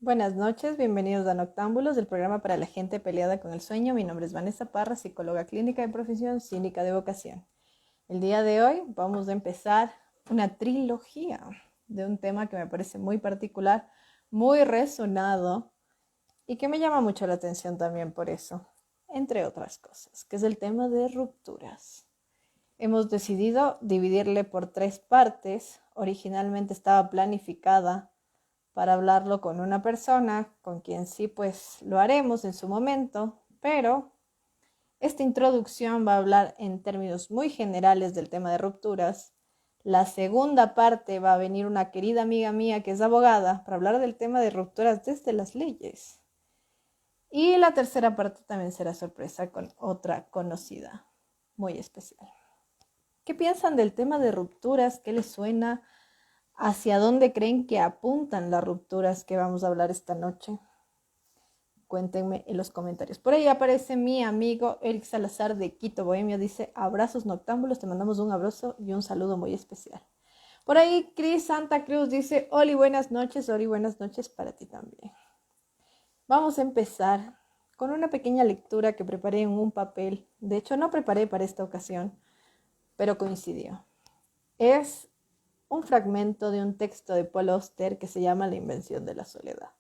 Buenas noches, bienvenidos a Noctámbulos, del programa para la gente peleada con el sueño. Mi nombre es Vanessa Parra, psicóloga clínica de profesión, cínica de vocación. El día de hoy vamos a empezar una trilogía de un tema que me parece muy particular, muy resonado y que me llama mucho la atención también por eso, entre otras cosas, que es el tema de rupturas. Hemos decidido dividirle por 3 partes. Originalmente estaba planificada para hablarlo con una persona con quien sí pues lo haremos en su momento, pero esta introducción va a hablar en términos muy generales del tema de rupturas. La segunda parte va a venir una querida amiga mía que es abogada para hablar del tema de rupturas desde las leyes. Y la tercera parte también será sorpresa con otra conocida muy especial. ¿Qué piensan del tema de rupturas? ¿Qué les suena? ¿Hacia dónde creen que apuntan las rupturas que vamos a hablar esta noche? Cuéntenme en los comentarios. Por ahí aparece mi amigo Eric Salazar de Quito, Bohemia. Dice, abrazos noctámbulos, te mandamos un abrazo y un saludo muy especial. Por ahí Cris Santa Cruz dice, Oli, buenas noches para ti también. Vamos a empezar con una pequeña lectura que preparé en un papel. De hecho, no preparé para esta ocasión, pero coincidió. Es un fragmento de un texto de Paul Auster que se llama La invención de la soledad.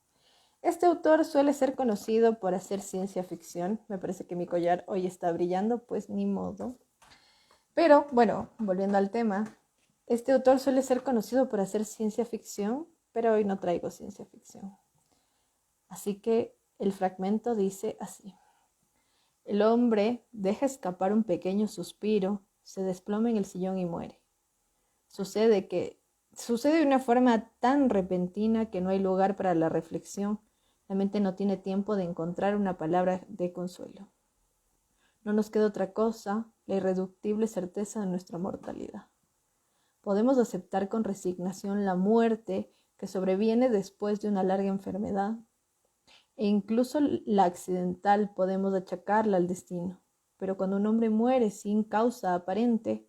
Este autor suele ser conocido por hacer ciencia ficción. Me parece que mi collar hoy está brillando, pues ni modo. Pero bueno, volviendo al tema, este autor suele ser conocido por hacer ciencia ficción, pero hoy no traigo ciencia ficción. Así que el fragmento dice así. El hombre deja escapar un pequeño suspiro, se desploma en el sillón y muere. Sucede de una forma tan repentina que no hay lugar para la reflexión. La mente no tiene tiempo de encontrar una palabra de consuelo. No nos queda otra cosa, la irreductible certeza de nuestra mortalidad. Podemos aceptar con resignación la muerte que sobreviene después de una larga enfermedad, e incluso la accidental podemos achacarla al destino. Pero cuando un hombre muere sin causa aparente,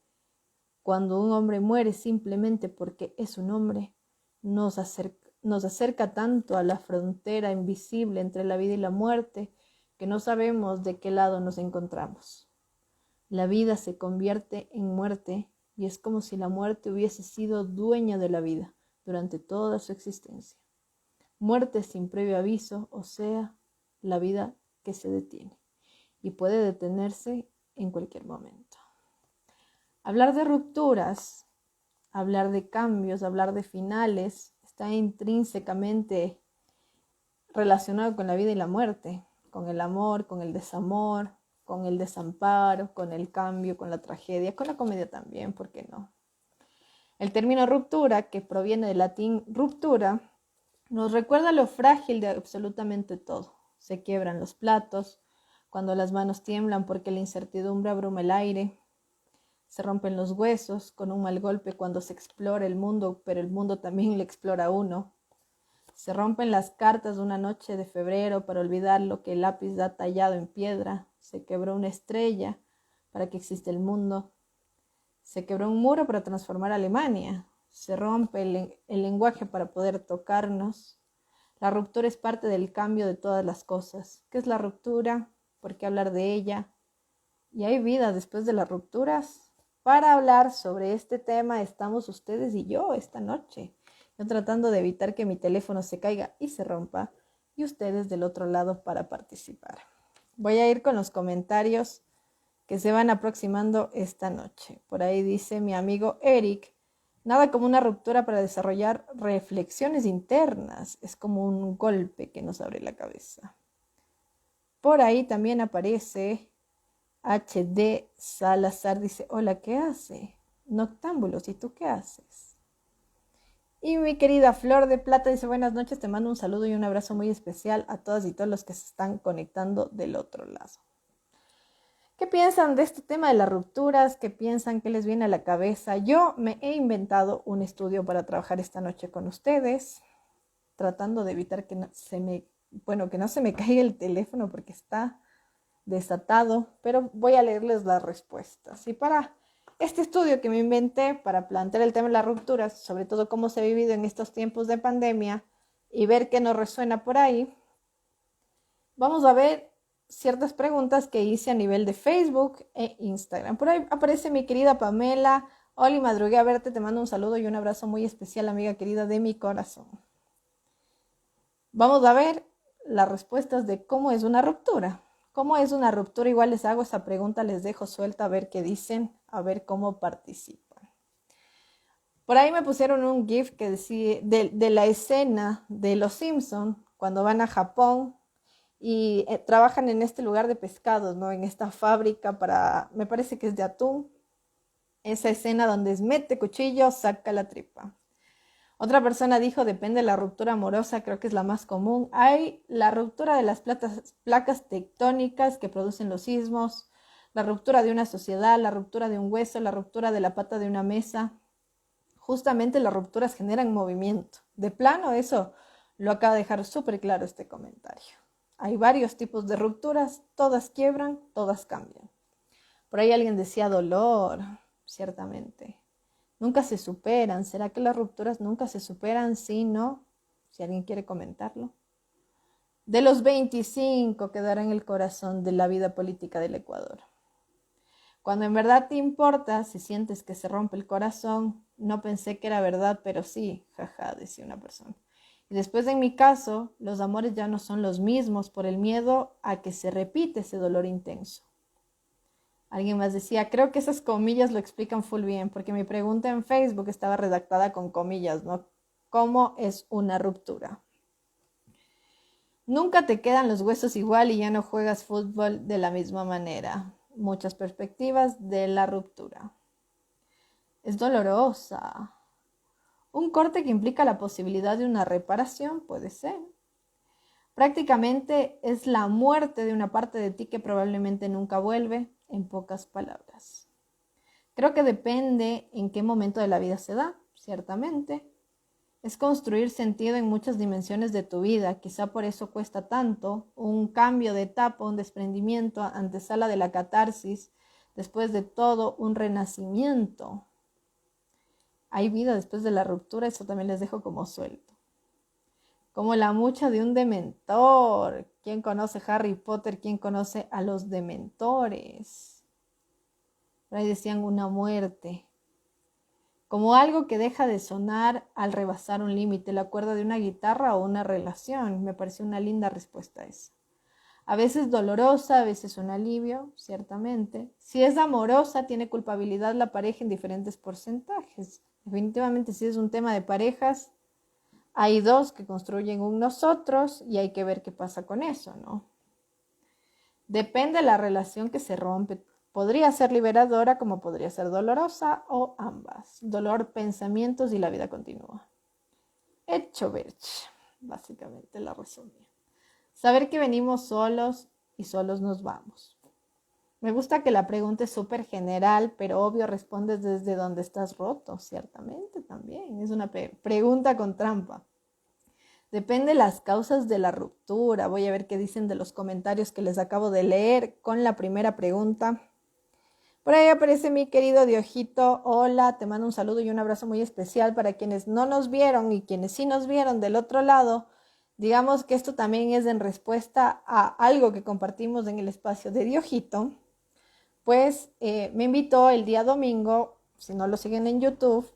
cuando un hombre muere simplemente porque es un hombre, nos acerca tanto a la frontera invisible entre la vida y la muerte que no sabemos de qué lado nos encontramos. La vida se convierte en muerte y es como si la muerte hubiese sido dueña de la vida durante toda su existencia. Muerte sin previo aviso, o sea, la vida que se detiene y puede detenerse en cualquier momento. Hablar de rupturas, hablar de cambios, hablar de finales, está intrínsecamente relacionado con la vida y la muerte, con el amor, con el desamor, con el desamparo, con el cambio, con la tragedia, con la comedia también, ¿por qué no? El término ruptura, que proviene del latín ruptura, nos recuerda lo frágil de absolutamente todo. Se quiebran los platos, cuando las manos tiemblan porque la incertidumbre abruma el aire. Se rompen los huesos con un mal golpe cuando se explora el mundo, pero el mundo también le explora a uno. Se rompen las cartas de una noche de febrero para olvidar lo que el lápiz ha tallado en piedra. Se quebró una estrella para que exista el mundo. Se quebró un muro para transformar Alemania. Se rompe el lenguaje para poder tocarnos. La ruptura es parte del cambio de todas las cosas. ¿Qué es la ruptura? ¿Por qué hablar de ella? ¿Y hay vida después de las rupturas? Para hablar sobre este tema estamos ustedes y yo esta noche. Yo tratando de evitar que mi teléfono se caiga y se rompa, y ustedes del otro lado para participar. Voy a ir con los comentarios que se van aproximando esta noche. Por ahí dice mi amigo Eric, nada como una ruptura para desarrollar reflexiones internas. Es como un golpe que nos abre la cabeza. Por ahí también aparece HD Salazar, dice, hola, ¿qué hace? Noctámbulos, ¿y tú qué haces? Y mi querida Flor de Plata dice, buenas noches, te mando un saludo y un abrazo muy especial a todas y todos los que se están conectando del otro lado. ¿Qué piensan de este tema de las rupturas? ¿Qué piensan? ¿Qué les viene a la cabeza? Yo me he inventado un estudio para trabajar esta noche con ustedes, tratando de evitar que no se me caiga el teléfono porque está desatado, pero voy a leerles las respuestas. Y para este estudio que me inventé para plantear el tema de las rupturas, sobre todo cómo se ha vivido en estos tiempos de pandemia y ver qué nos resuena por ahí, vamos a ver ciertas preguntas que hice a nivel de Facebook e Instagram. Por ahí aparece mi querida Pamela. Oli, madrugué a verte, te mando un saludo y un abrazo muy especial, amiga querida de mi corazón. Vamos a ver las respuestas de cómo es una ruptura. ¿Cómo es una ruptura? Igual les hago esa pregunta, les dejo suelta a ver qué dicen, a ver cómo participan. Por ahí me pusieron un GIF que decía de la escena de Los Simpson cuando van a Japón y trabajan en este lugar de pescados, ¿no? En esta fábrica para, me parece que es de atún. Esa escena donde es mete cuchillo, saca la tripa. Otra persona dijo, depende de la ruptura amorosa, creo que es la más común. Hay la ruptura de las placas tectónicas que producen los sismos, la ruptura de una sociedad, la ruptura de un hueso, la ruptura de la pata de una mesa. Justamente las rupturas generan movimiento. De plano, eso lo acaba de dejar súper claro este comentario. Hay varios tipos de rupturas, todas quiebran, todas cambian. Por ahí alguien decía dolor, ciertamente. Nunca se superan. ¿Será que las rupturas nunca se superan? Sí, no. Si alguien quiere comentarlo. De los 25 quedará en el corazón de la vida política del Ecuador. Cuando en verdad te importa, si sientes que se rompe el corazón, no pensé que era verdad, pero sí, jaja, decía una persona. Y después en mi caso, los amores ya no son los mismos por el miedo a que se repite ese dolor intenso. Alguien más decía, creo que esas comillas lo explican full bien, porque mi pregunta en Facebook estaba redactada con comillas, ¿no? ¿Cómo es una ruptura? Nunca te quedan los huesos igual y ya no juegas fútbol de la misma manera. Muchas perspectivas de la ruptura. Es dolorosa. Un corte que implica la posibilidad de una reparación, puede ser. Prácticamente es la muerte de una parte de ti que probablemente nunca vuelve, en pocas palabras. Creo que depende en qué momento de la vida se da, ciertamente. Es construir sentido en muchas dimensiones de tu vida, quizá por eso cuesta tanto. Un cambio de etapa, un desprendimiento, antesala de la catarsis, después de todo, un renacimiento. Hay vida después de la ruptura, eso también les dejo como suelto. Como la mucha de un dementor. ¿Quién conoce Harry Potter? ¿Quién conoce a los dementores? Por ahí decían una muerte. Como algo que deja de sonar al rebasar un límite, la cuerda de una guitarra o una relación. Me pareció una linda respuesta esa. A veces dolorosa, a veces un alivio, ciertamente. Si es amorosa, tiene culpabilidad la pareja en diferentes porcentajes. Definitivamente, si es un tema de parejas, hay dos que construyen un nosotros y hay que ver qué pasa con eso, ¿no? Depende de la relación que se rompe. Podría ser liberadora como podría ser dolorosa o ambas. Dolor, pensamientos y la vida continúa. Hecho berch, básicamente la resumí. Saber que venimos solos y solos nos vamos. Me gusta que la pregunta es súper general, pero obvio respondes desde donde estás roto, ciertamente también. Es una pregunta con trampa. Depende de las causas de la ruptura. Voy a ver qué dicen de los comentarios que les acabo de leer con la primera pregunta. Por ahí aparece mi querido Diojito. Hola, te mando un saludo y un abrazo muy especial para quienes no nos vieron y quienes sí nos vieron del otro lado. Digamos que esto también es en respuesta a algo que compartimos en el espacio de Diojito. Pues me invitó el día domingo, si no lo siguen en YouTube,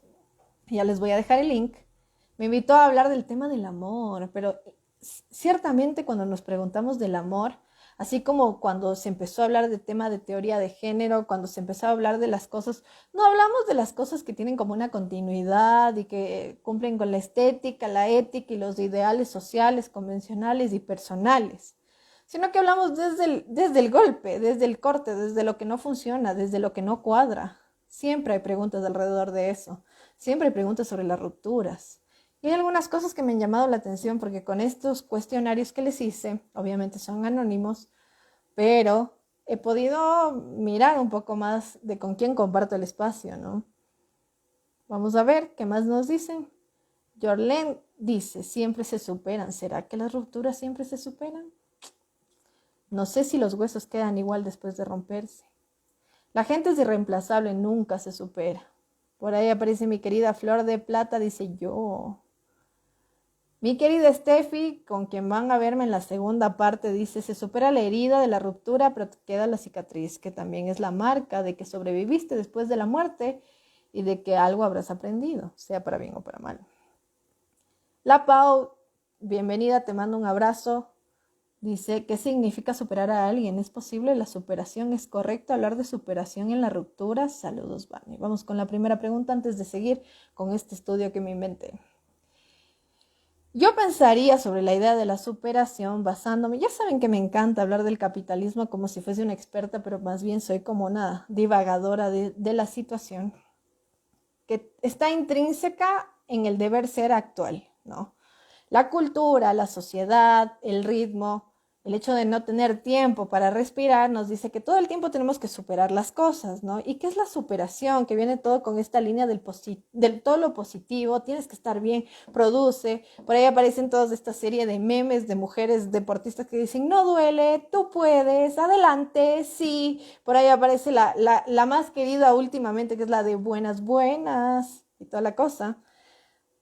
ya les voy a dejar el link. Me invitó a hablar del tema del amor, pero ciertamente cuando nos preguntamos del amor, así como cuando se empezó a hablar del tema de teoría de género, cuando se empezó a hablar de las cosas, no hablamos de las cosas que tienen como una continuidad y que cumplen con la estética, la ética y los ideales sociales, convencionales y personales, sino que hablamos desde el golpe, desde el corte, desde lo que no funciona, desde lo que no cuadra. Siempre hay preguntas alrededor de eso, siempre hay preguntas sobre las rupturas. Y hay algunas cosas que me han llamado la atención porque con estos cuestionarios que les hice, obviamente son anónimos, pero he podido mirar un poco más de con quién comparto el espacio, ¿no? Vamos a ver qué más nos dicen. Jorlen dice, siempre se superan. ¿Será que las rupturas siempre se superan? No sé si los huesos quedan igual después de romperse. La gente es irreemplazable, nunca se supera. Por ahí aparece mi querida Flor de Plata, dice yo. Mi querida Steffi, con quien van a verme en la segunda parte, dice, se supera la herida de la ruptura, pero te queda la cicatriz, que también es la marca de que sobreviviste después de la muerte y de que algo habrás aprendido, sea para bien o para mal. La Pau, bienvenida, te mando un abrazo. Dice, ¿qué significa superar a alguien? ¿Es posible la superación? ¿Es correcto hablar de superación en la ruptura? Saludos, Vani. Vamos con la primera pregunta antes de seguir con este estudio que me inventé. Yo pensaría sobre la idea de la superación basándome, ya saben que me encanta hablar del capitalismo como si fuese una experta, pero más bien soy como una divagadora de la situación, que está intrínseca en el deber ser actual, ¿no? La cultura, la sociedad, el ritmo, el hecho de no tener tiempo para respirar nos dice que todo el tiempo tenemos que superar las cosas, ¿no? ¿Y qué es la superación? Que viene todo con esta línea del todo lo positivo, tienes que estar bien, produce. Por ahí aparecen todas esta serie de memes de mujeres deportistas que dicen, no duele, tú puedes, adelante, sí. Por ahí aparece la más querida últimamente, que es la de buenas, buenas y toda la cosa,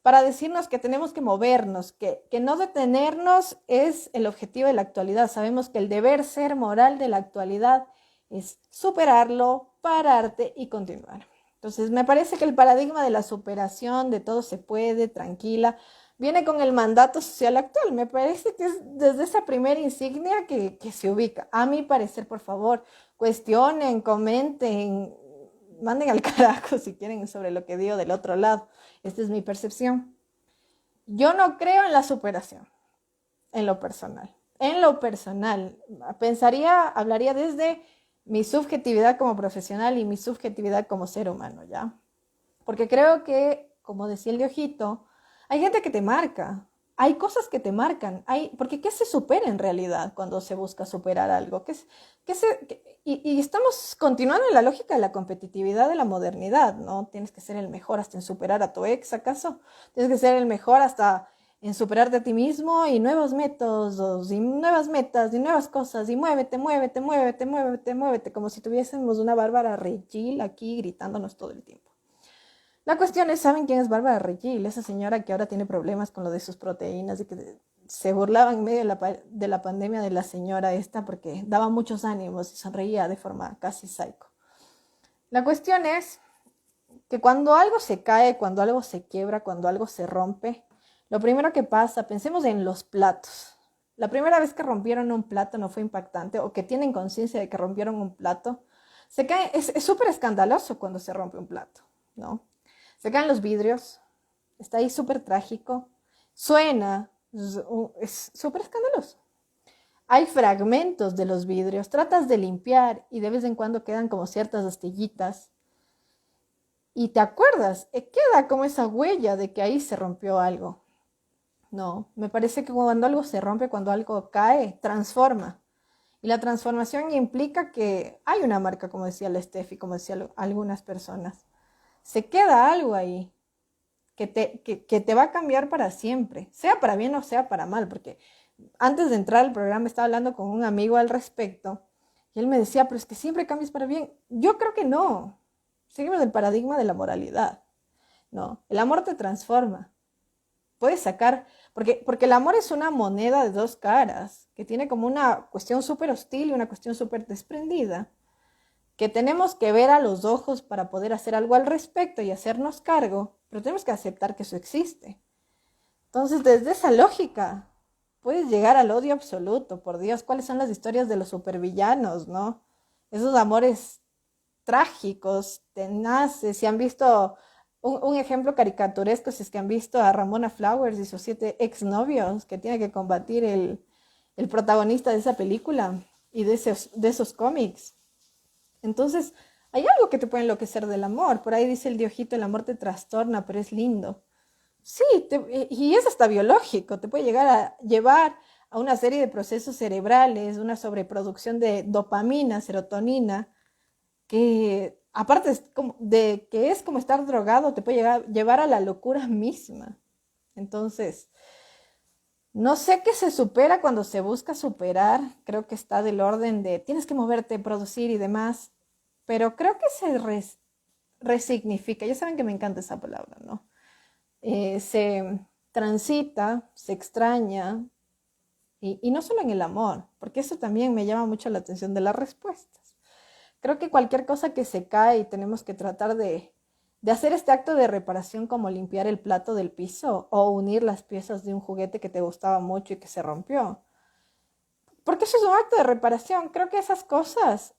para decirnos que tenemos que movernos, que no detenernos es el objetivo de la actualidad. Sabemos que el deber ser moral de la actualidad es superarlo, pararte y continuar. Entonces, me parece que el paradigma de la superación, de todo se puede, tranquila, viene con el mandato social actual. Me parece que es desde esa primera insignia que se ubica. A mi parecer, por favor, cuestionen, comenten, manden al carajo si quieren sobre lo que digo del otro lado. Esta es mi percepción. Yo no creo en la superación, en lo personal. En lo personal, hablaría desde mi subjetividad como profesional y mi subjetividad como ser humano, ¿ya? Porque creo que, como decía el Diojito, hay gente que te marca, hay cosas que te marcan, porque ¿qué se supera en realidad cuando se busca superar algo? Y estamos continuando en la lógica de la competitividad de la modernidad, ¿no? Tienes que ser el mejor hasta en superar a tu ex, ¿acaso? Tienes que ser el mejor hasta en superarte a ti mismo y nuevos métodos y nuevas metas y nuevas cosas y muévete, muévete, muévete, muévete, muévete, como si tuviésemos una Bárbara Regil aquí gritándonos todo el tiempo. La cuestión es, ¿saben quién es Bárbara Regil? Esa señora que ahora tiene problemas con lo de sus proteínas y que se burlaba en medio de la pandemia de la señora esta porque daba muchos ánimos y sonreía de forma casi psycho. La cuestión es que cuando algo se cae, cuando algo se quiebra, cuando algo se rompe, lo primero que pasa, pensemos en los platos. La primera vez que rompieron un plato no fue impactante o que tienen conciencia de que rompieron un plato, se cae, es súper escandaloso cuando se rompe un plato, ¿no? Se caen los vidrios, está ahí súper trágico, suena, es súper escandaloso. Hay fragmentos de los vidrios, tratas de limpiar y de vez en cuando quedan como ciertas astillitas. Y te acuerdas, queda como esa huella de que ahí se rompió algo. No, me parece que cuando algo se rompe, cuando algo cae, transforma. Y la transformación implica que hay una marca, como decía la Steffi, como decían algunas personas. Se queda algo ahí que te va a cambiar para siempre, sea para bien o sea para mal, porque antes de entrar al programa estaba hablando con un amigo al respecto y él me decía, pero es que siempre cambias para bien. Yo creo que no. Seguimos el paradigma de la moralidad. No, el amor te transforma. Puedes sacar, porque el amor es una moneda de dos caras, que tiene como una cuestión súper hostil y una cuestión súper desprendida, que tenemos que ver a los ojos para poder hacer algo al respecto y hacernos cargo, pero tenemos que aceptar que eso existe. Entonces, desde esa lógica, puedes llegar al odio absoluto. Por Dios, ¿cuáles son las historias de los supervillanos, no? Esos amores trágicos, tenaces. Si han visto un ejemplo caricaturesco, si es que han visto a Ramona Flowers y sus 7 exnovios que tiene que combatir el protagonista de esa película y de esos cómics. Entonces, hay algo que te puede enloquecer del amor. Por ahí dice el Diojito, el amor te trastorna, pero es lindo. Sí, y es hasta biológico, te puede llevar a una serie de procesos cerebrales, una sobreproducción de dopamina, serotonina, que aparte de que es como estar drogado, te puede llevar a la locura misma. Entonces, no sé qué se supera cuando se busca superar, creo que está del orden de tienes que moverte, producir y demás, pero creo que se resignifica, ya saben que me encanta esa palabra, ¿no? transita, se extraña, y no solo en el amor, porque eso también me llama mucho la atención de las respuestas. Creo que cualquier cosa que se cae y tenemos que tratar de hacer este acto de reparación como limpiar el plato del piso o unir las piezas de un juguete que te gustaba mucho y que se rompió. Porque eso es un acto de reparación. Creo que esas cosas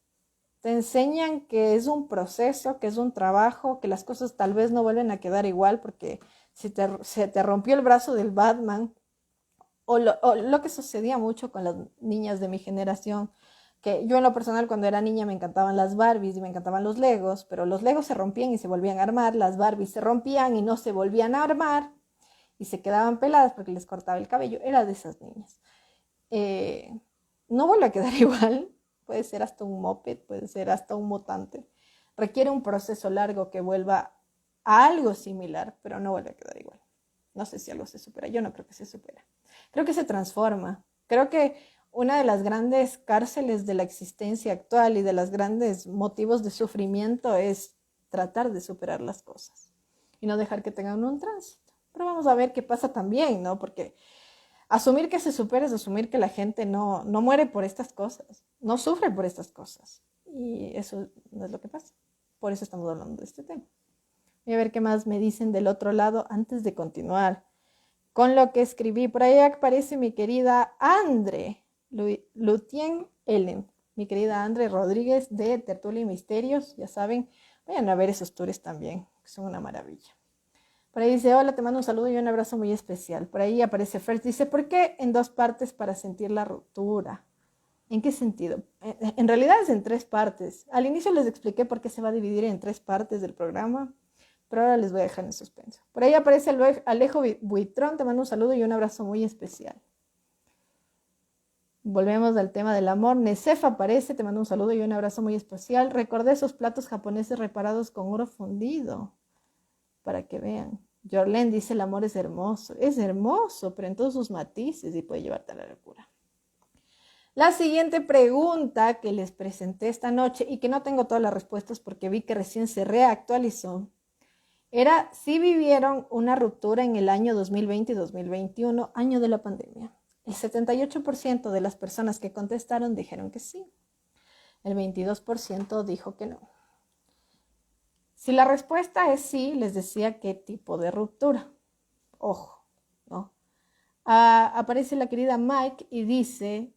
te enseñan que es un proceso, que es un trabajo, que las cosas tal vez no vuelven a quedar igual porque si se te rompió el brazo del Batman, o lo que sucedía mucho con las niñas de mi generación, que yo en lo personal cuando era niña me encantaban las Barbies y me encantaban los Legos, pero los Legos se rompían y se volvían a armar, las Barbies se rompían y no se volvían a armar y se quedaban peladas porque les cortaba el cabello. Era de esas niñas. Eh, no vuelve a quedar igual, puede ser hasta un moped, puede ser hasta un mutante. Requiere un proceso largo que vuelva a algo similar, pero no vuelve a quedar igual. No sé si algo se supera, yo no creo que se supera. Creo que se transforma. Creo que una de las grandes cárceles de la existencia actual y de los grandes motivos de sufrimiento es tratar de superar las cosas y no dejar que tengan un tránsito. Pero vamos a ver qué pasa también, ¿no? Porque asumir que se supera es asumir que la gente no muere por estas cosas, no sufre por estas cosas. Y eso no es lo que pasa. Por eso estamos hablando de este tema. Voy a ver qué más me dicen del otro lado antes de continuar con lo que escribí. Por ahí aparece mi querida Andre Lutien Ellen, mi querida Andre Rodríguez de Tertulia y Misterios. Ya saben, vayan a ver esos tours también, que son una maravilla. Por ahí dice, hola, te mando un saludo y un abrazo muy especial. Por ahí aparece First, dice, ¿por qué en dos partes para sentir la ruptura? ¿En qué sentido? En realidad es en tres partes. Al inicio les expliqué por qué se va a dividir en tres partes del programa, pero ahora les voy a dejar en suspenso. Por ahí aparece Alejo Buitrón, te mando un saludo y un abrazo muy especial. Volvemos al tema del amor. Nesef aparece, te mando un saludo y un abrazo muy especial. Recordé esos platos japoneses reparados con oro fundido, para que vean. Jorlen dice, el amor es hermoso, pero en todos sus matices y puede llevarte a la locura. La siguiente pregunta que les presenté esta noche y que no tengo todas las respuestas porque vi que recién se reactualizó, era si vivieron una ruptura en el año 2020 y 2021, año de la pandemia. El 78% de las personas que contestaron dijeron que sí. El 22% dijo que no. Si la respuesta es sí, les decía qué tipo de ruptura. Ojo, ¿no? Aparece la querida Mike y dice,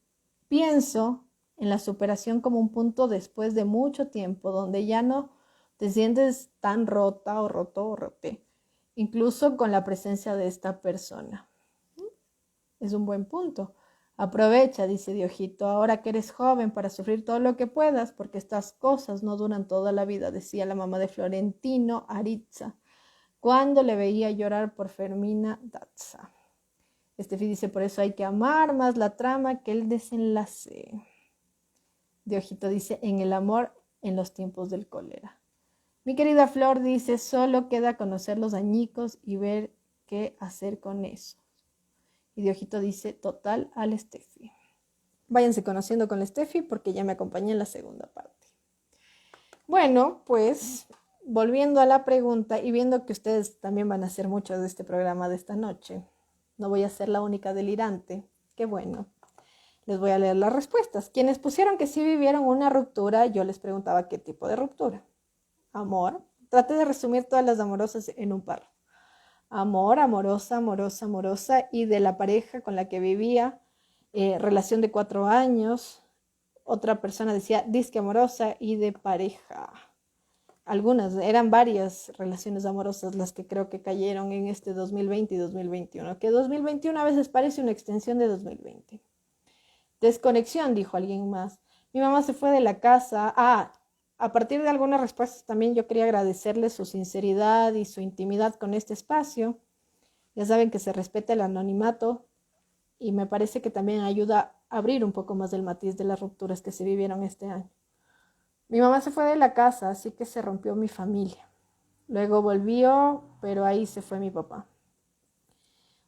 pienso en la superación como un punto después de mucho tiempo donde ya no te sientes tan rota o roto o rote, incluso con la presencia de esta persona. Es un buen punto. Aprovecha, dice Diojito, ahora que eres joven para sufrir todo lo que puedas, porque estas cosas no duran toda la vida, decía la mamá de Florentino Aritza, cuando le veía llorar por Fermina Daza. Estefi dice, por eso hay que amar más la trama que el desenlace. Diojito dice, en el amor en los tiempos del cólera. Mi querida Flor dice, solo queda conocer los añicos y ver qué hacer con eso. Y Diojito dice, total al Estefi. Váyanse conociendo con la Estefi porque ya me acompañé en la segunda parte. Bueno, pues volviendo a la pregunta y viendo que ustedes también van a hacer mucho de este programa de esta noche, no voy a ser la única delirante. Qué bueno. Les voy a leer las respuestas. Quienes pusieron que sí vivieron una ruptura, yo les preguntaba qué tipo de ruptura. Amor. Traté de resumir todas las amorosas en un párrafo. Amor, amorosa, amorosa, amorosa, y de la pareja con la que vivía, relación de 4 años. Otra persona decía disque amorosa y de pareja. Algunas, eran varias relaciones amorosas las que creo que cayeron en este 2020 y 2021, que 2021 a veces parece una extensión de 2020. Desconexión, dijo alguien más. Mi mamá se fue de la casa. A partir de algunas respuestas también yo quería agradecerles su sinceridad y su intimidad con este espacio. Ya saben que se respeta el anonimato y me parece que también ayuda a abrir un poco más el matiz de las rupturas que se vivieron este año. Mi mamá se fue de la casa, así que se rompió mi familia. Luego volvió, pero ahí se fue mi papá.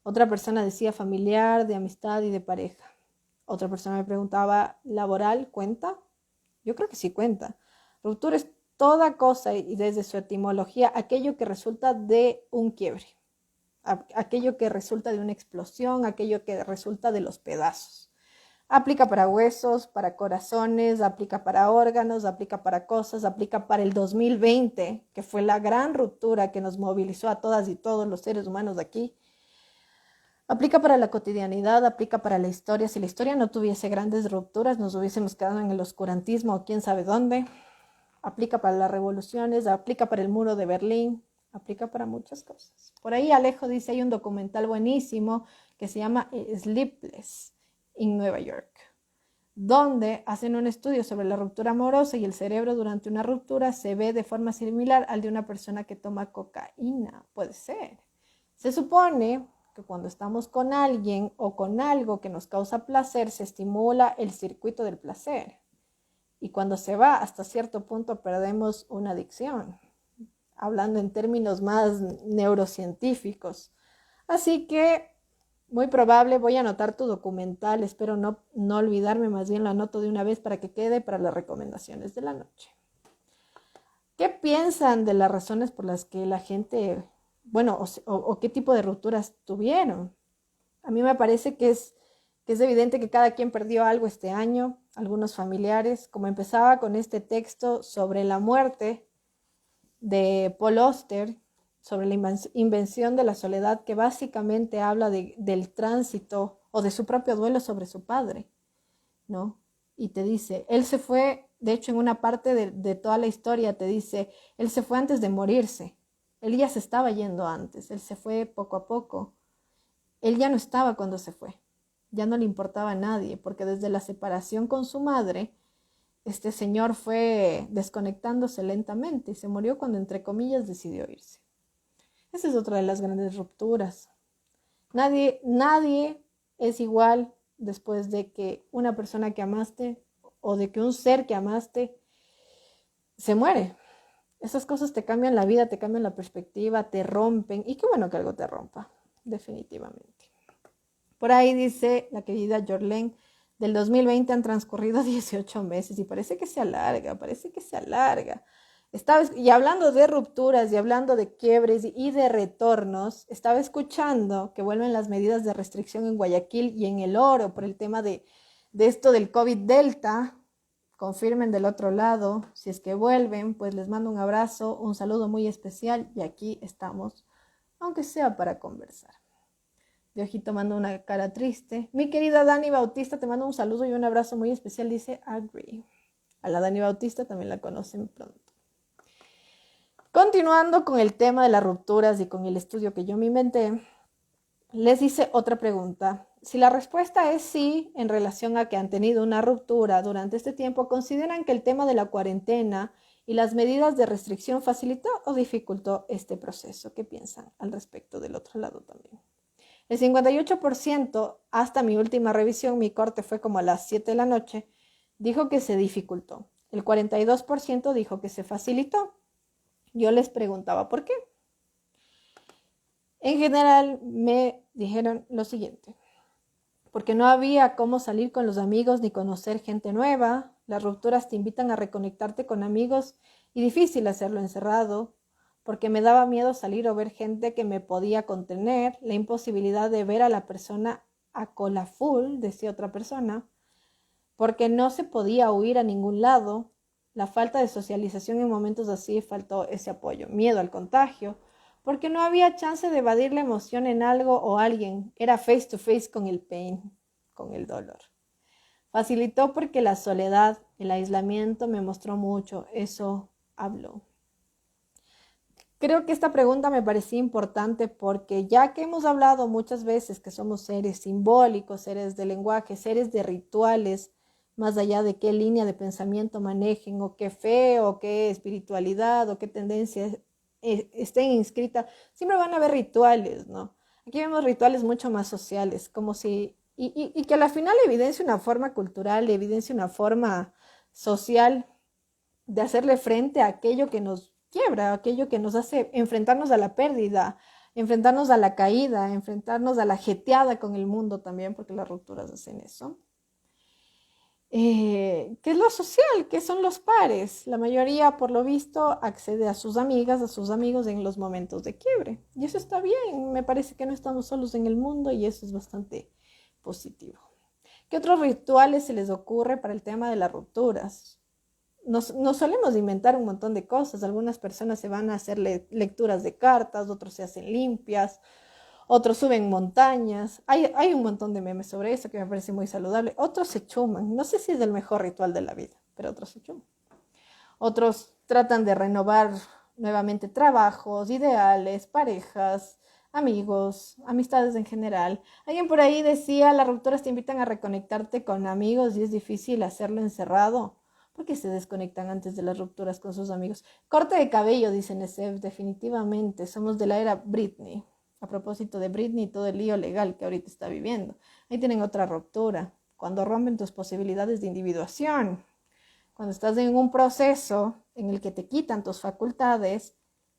Otra persona decía familiar, de amistad y de pareja. Otra persona me preguntaba, ¿laboral cuenta? Yo creo que sí cuenta. Ruptura es toda cosa y desde su etimología, aquello que resulta de un quiebre. aquello que resulta de una explosión, aquello que resulta de los pedazos. Aplica para huesos, para corazones, aplica para órganos, aplica para cosas, aplica para el 2020, que fue la gran ruptura que nos movilizó a todas y todos los seres humanos de aquí. Aplica para la cotidianidad, aplica para la historia. Si la historia no tuviese grandes rupturas, nos hubiésemos quedado en el oscurantismo o quién sabe dónde. Aplica para las revoluciones, aplica para el muro de Berlín, aplica para muchas cosas. Por ahí Alejo dice, hay un documental buenísimo que se llama Sleepless en Nueva York, donde hacen un estudio sobre la ruptura amorosa y el cerebro durante una ruptura se ve de forma similar al de una persona que toma cocaína. Puede ser. Se supone que cuando estamos con alguien o con algo que nos causa placer, se estimula el circuito del placer. Y cuando se va, hasta cierto punto perdemos una adicción, hablando en términos más neurocientíficos. Así que muy probable, voy a anotar tu documental, espero no olvidarme, más bien lo anoto de una vez para que quede para las recomendaciones de la noche. ¿Qué piensan de las razones por las que la gente, o qué tipo de rupturas tuvieron? A mí me parece que es evidente que cada quien perdió algo este año, algunos familiares, como empezaba con este texto sobre la muerte de Paul Auster, sobre la invención de la soledad, que básicamente habla del tránsito o de su propio duelo sobre su padre, ¿no? Y te dice, él se fue, de hecho en una parte de toda la historia te dice, él se fue antes de morirse, él ya se estaba yendo antes, él se fue poco a poco, él ya no estaba cuando se fue, ya no le importaba a nadie, porque desde la separación con su madre, este señor fue desconectándose lentamente y se murió cuando, entre comillas, decidió irse. Esa es otra de las grandes rupturas. Nadie es igual después de que una persona que amaste o de que un ser que amaste se muere. Esas cosas te cambian la vida, te cambian la perspectiva, te rompen. Y qué bueno que algo te rompa, definitivamente. Por ahí dice la querida Jorlen, del 2020 han transcurrido 18 meses y parece que se alarga. Y hablando de rupturas y hablando de quiebres y de retornos, estaba escuchando que vuelven las medidas de restricción en Guayaquil y en El Oro por el tema de esto del COVID Delta. Confirmen del otro lado, si es que vuelven, pues les mando un abrazo, un saludo muy especial y aquí estamos, aunque sea para conversar. De ojito mando una cara triste. Mi querida Dani Bautista, te mando un saludo y un abrazo muy especial, dice agree. A la Dani Bautista también la conocen pronto. Continuando con el tema de las rupturas y con el estudio que yo me inventé, les hice otra pregunta. Si la respuesta es sí, en relación a que han tenido una ruptura durante este tiempo, ¿consideran que el tema de la cuarentena y las medidas de restricción facilitó o dificultó este proceso? ¿Qué piensan al respecto del otro lado también? El 58%, hasta mi última revisión, mi corte fue como a las 7 de la noche, dijo que se dificultó. El 42% dijo que se facilitó. Yo les preguntaba por qué. En general me dijeron lo siguiente: porque no había cómo salir con los amigos ni conocer gente nueva, las rupturas te invitan a reconectarte con amigos y difícil hacerlo encerrado, porque me daba miedo salir o ver gente que me podía contener, la imposibilidad de ver a la persona a cola full, decía otra persona, porque no se podía huir a ningún lado, la falta de socialización en momentos así, faltó ese apoyo, miedo al contagio, porque no había chance de evadir la emoción en algo o alguien, era face to face con el pain, con el dolor. Facilitó porque la soledad, el aislamiento me mostró mucho, eso habló. Creo que esta pregunta me parecía importante porque ya que hemos hablado muchas veces que somos seres simbólicos, seres de lenguaje, seres de rituales, más allá de qué línea de pensamiento manejen o qué fe o qué espiritualidad o qué tendencias estén inscritas, siempre van a haber rituales, ¿no? Aquí vemos rituales mucho más sociales, como si, y que a la final evidencia una forma cultural, evidencia una forma social de hacerle frente a aquello que nos quiebra, aquello que nos hace enfrentarnos a la pérdida, enfrentarnos a la caída, enfrentarnos a la jeteada con el mundo también, porque las rupturas hacen eso. ¿Qué es lo social? ¿Qué son los pares? La mayoría, por lo visto, accede a sus amigas, a sus amigos en los momentos de quiebre. Y eso está bien, me parece que no estamos solos en el mundo y eso es bastante positivo. ¿Qué otros rituales se les ocurre para el tema de las rupturas? Nos solemos inventar un montón de cosas. Algunas personas se van a hacer lecturas de cartas, otros se hacen limpias, otros suben montañas. Hay un montón de memes sobre eso que me parece muy saludable. Otros se chuman. No sé si es el mejor ritual de la vida, pero otros se chuman. Otros tratan de renovar nuevamente trabajos, ideales, parejas, amigos, amistades en general. Alguien por ahí decía, las rupturas te invitan a reconectarte con amigos y es difícil hacerlo encerrado. ¿Por qué se desconectan antes de las rupturas con sus amigos? Corte de cabello, dice Nesef, definitivamente. Somos de la era Britney. A propósito de Britney y todo el lío legal que ahorita está viviendo. Ahí tienen otra ruptura. Cuando rompen tus posibilidades de individuación. Cuando estás en un proceso en el que te quitan tus facultades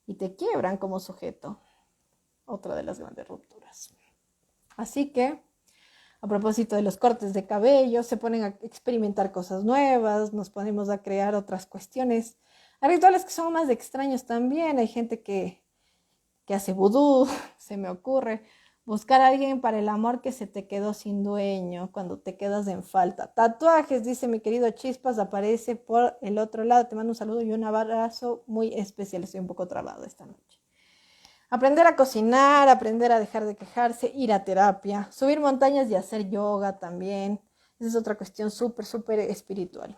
y te quiebran como sujeto. Otra de las grandes rupturas. Así que, a propósito de los cortes de cabello, se ponen a experimentar cosas nuevas, nos ponemos a crear otras cuestiones. Hay rituales que son más extraños también. Hay gente que hace vudú, se me ocurre. Buscar a alguien para el amor que se te quedó sin dueño cuando te quedas en falta. Tatuajes, dice mi querido Chispas, aparece por el otro lado. Te mando un saludo y un abrazo muy especial. Estoy un poco trabado esta noche. Aprender a cocinar, aprender a dejar de quejarse, ir a terapia, subir montañas y hacer yoga también. Esa es otra cuestión súper espiritual.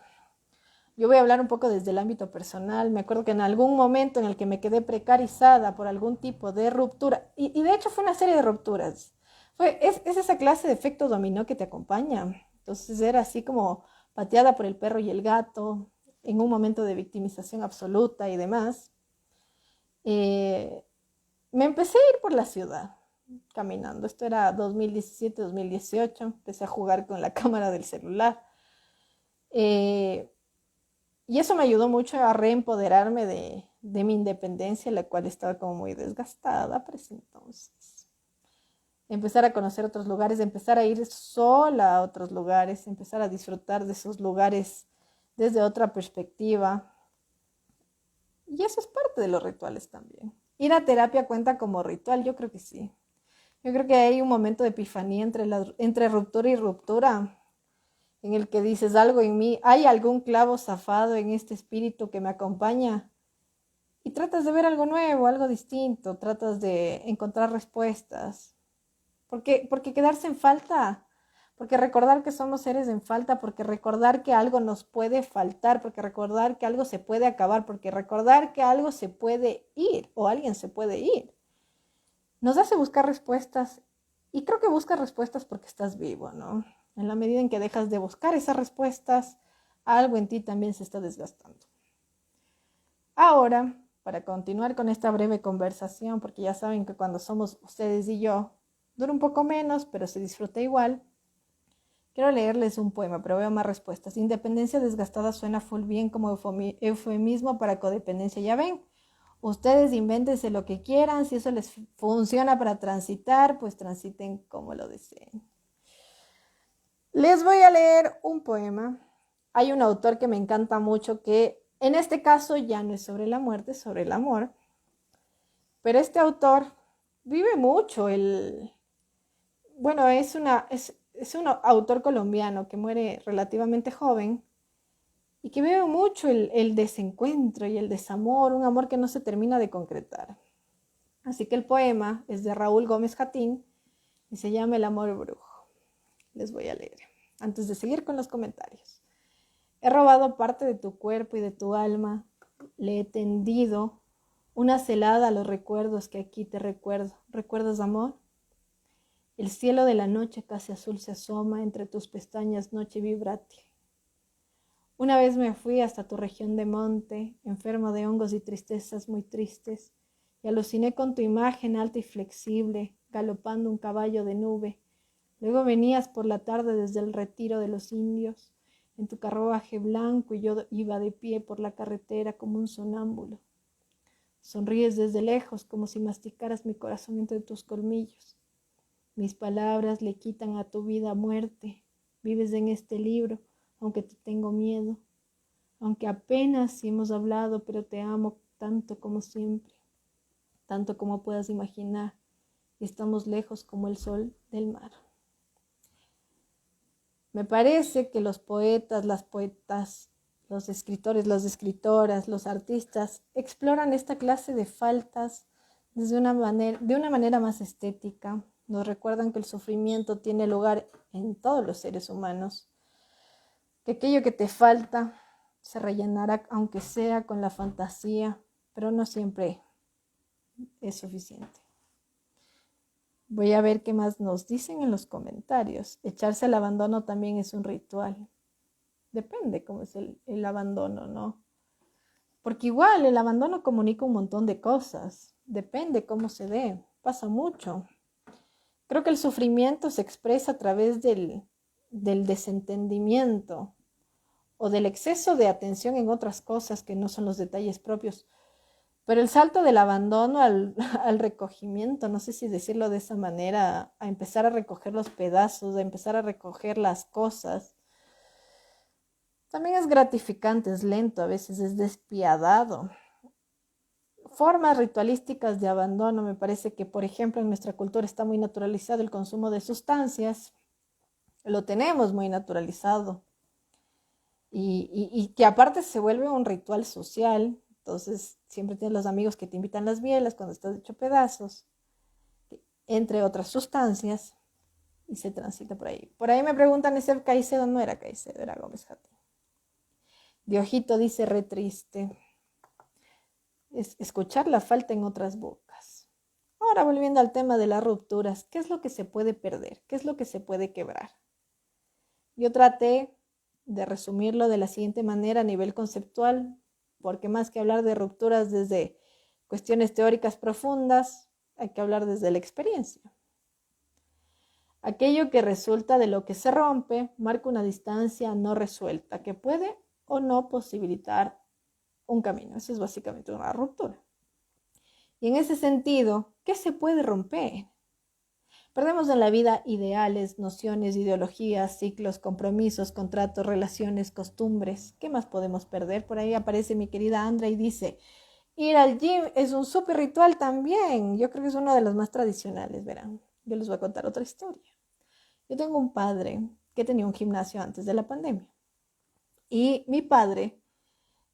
Yo voy a hablar un poco desde el ámbito personal. Me acuerdo que en algún momento en el que me quedé precarizada por algún tipo de ruptura, y de hecho fue una serie de rupturas, es esa clase de efecto dominó que te acompaña. Entonces era así como pateada por el perro y el gato, en un momento de victimización absoluta y demás. Me empecé a ir por la ciudad caminando. Esto era 2017, 2018. Empecé a jugar con la cámara del celular. Y eso me ayudó mucho a reempoderarme de mi independencia, la cual estaba como muy desgastada para ese entonces. Empezar a conocer otros lugares, empezar a ir sola a otros lugares, empezar a disfrutar de esos lugares desde otra perspectiva. Y eso es parte de los rituales también. Ir a terapia cuenta como ritual, yo creo que sí. Yo creo que hay un momento de epifanía entre ruptura y ruptura, en el que dices algo en mí, hay algún clavo zafado en este espíritu que me acompaña y tratas de ver algo nuevo, algo distinto, tratas de encontrar respuestas. Porque quedarse en falta, porque recordar que somos seres en falta, porque recordar que algo nos puede faltar, porque recordar que algo se puede acabar, porque recordar que algo se puede ir o alguien se puede ir, nos hace buscar respuestas y creo que buscas respuestas porque estás vivo, ¿no? En la medida en que dejas de buscar esas respuestas, algo en ti también se está desgastando. Ahora, para continuar con esta breve conversación, porque ya saben que cuando somos ustedes y yo, dura un poco menos, pero se disfruta igual, quiero leerles un poema, pero veo más respuestas. Independencia desgastada suena full bien como eufemismo para codependencia, ya ven. Ustedes invéntense lo que quieran, si eso les funciona para transitar, pues transiten como lo deseen. Les voy a leer un poema. Hay un autor que me encanta mucho que en este caso ya no es sobre la muerte, es sobre el amor. Pero este autor vive mucho. Bueno, es un autor colombiano que muere relativamente joven y que vive mucho el desencuentro y el desamor, un amor que no se termina de concretar. Así que el poema es de Raúl Gómez Jatín y se llama El amor brujo. Les voy a leer antes de seguir con los comentarios. He robado parte de tu cuerpo y de tu alma, le he tendido una celada a los recuerdos que aquí te recuerdo. ¿Recuerdas, amor? El cielo de la noche casi azul se asoma entre tus pestañas, noche vibrátil. Una vez me fui hasta tu región de monte, enfermo de hongos y tristezas muy tristes, y aluciné con tu imagen alta y flexible, galopando un caballo de nube. Luego venías por la tarde desde el retiro de los indios, en tu carruaje blanco, y yo iba de pie por la carretera como un sonámbulo. Sonríes desde lejos como si masticaras mi corazón entre tus colmillos. Mis palabras le quitan a tu vida muerte. Vives en este libro, aunque te tengo miedo, aunque apenas si hemos hablado, pero te amo tanto como siempre, tanto como puedas imaginar, y estamos lejos como el sol del mar. Me parece que los poetas, las poetas, los escritores, las escritoras, los artistas exploran esta clase de faltas de una manera más estética. Nos recuerdan que el sufrimiento tiene lugar en todos los seres humanos, que aquello que te falta se rellenará aunque sea con la fantasía, pero no siempre es suficiente. Voy a ver qué más nos dicen en los comentarios. Echarse al abandono también es un ritual. Depende cómo es el abandono, ¿no? Porque igual el abandono comunica un montón de cosas. Depende cómo se dé. Pasa mucho. Creo que el sufrimiento se expresa a través del desentendimiento o del exceso de atención en otras cosas que no son los detalles propios. Pero el salto del abandono al recogimiento, no sé si decirlo de esa manera, a empezar a recoger los pedazos, a empezar a recoger las cosas, también es gratificante, es lento, a veces es despiadado. Formas ritualísticas de abandono, me parece que, por ejemplo, en nuestra cultura está muy naturalizado el consumo de sustancias, lo tenemos muy naturalizado, y que aparte se vuelve un ritual social. Entonces siempre tienes los amigos que te invitan las bielas cuando estás hecho pedazos, entre otras sustancias, y se transita por ahí. Por ahí me preguntan, ¿ese Caicedo? No era Caicedo, era Gómez Jati. Diojito dice, re triste. Es escuchar la falta en otras bocas. Ahora volviendo al tema de las rupturas, ¿qué es lo que se puede perder? ¿Qué es lo que se puede quebrar? Yo traté de resumirlo de la siguiente manera a nivel conceptual, porque más que hablar de rupturas desde cuestiones teóricas profundas, hay que hablar desde la experiencia. Aquello que resulta de lo que se rompe marca una distancia no resuelta que puede o no posibilitar un camino. Eso es básicamente una ruptura. Y en ese sentido, ¿qué se puede romper? Perdemos en la vida ideales, nociones, ideologías, ciclos, compromisos, contratos, relaciones, costumbres. ¿Qué más podemos perder? Por ahí aparece mi querida Andra y dice, ir al gym es un súper ritual también. Yo creo que es uno de los más tradicionales, verán. Yo les voy a contar otra historia. Yo tengo un padre que tenía un gimnasio antes de la pandemia. Y mi padre,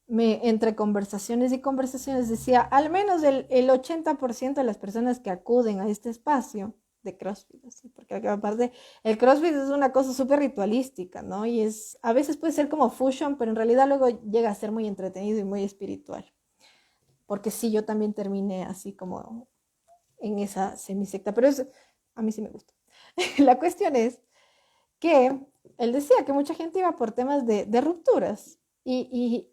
entre conversaciones y conversaciones, decía, al menos el 80% de las personas que acuden a este espacio de CrossFit, ¿sí? Porque aparte el CrossFit es una cosa súper ritualística, ¿no? Y a veces puede ser como fusion, pero en realidad luego llega a ser muy entretenido y muy espiritual. Porque sí, yo también terminé así como en esa semisecta, pero a mí sí me gusta. La cuestión es que él decía que mucha gente iba por temas de rupturas y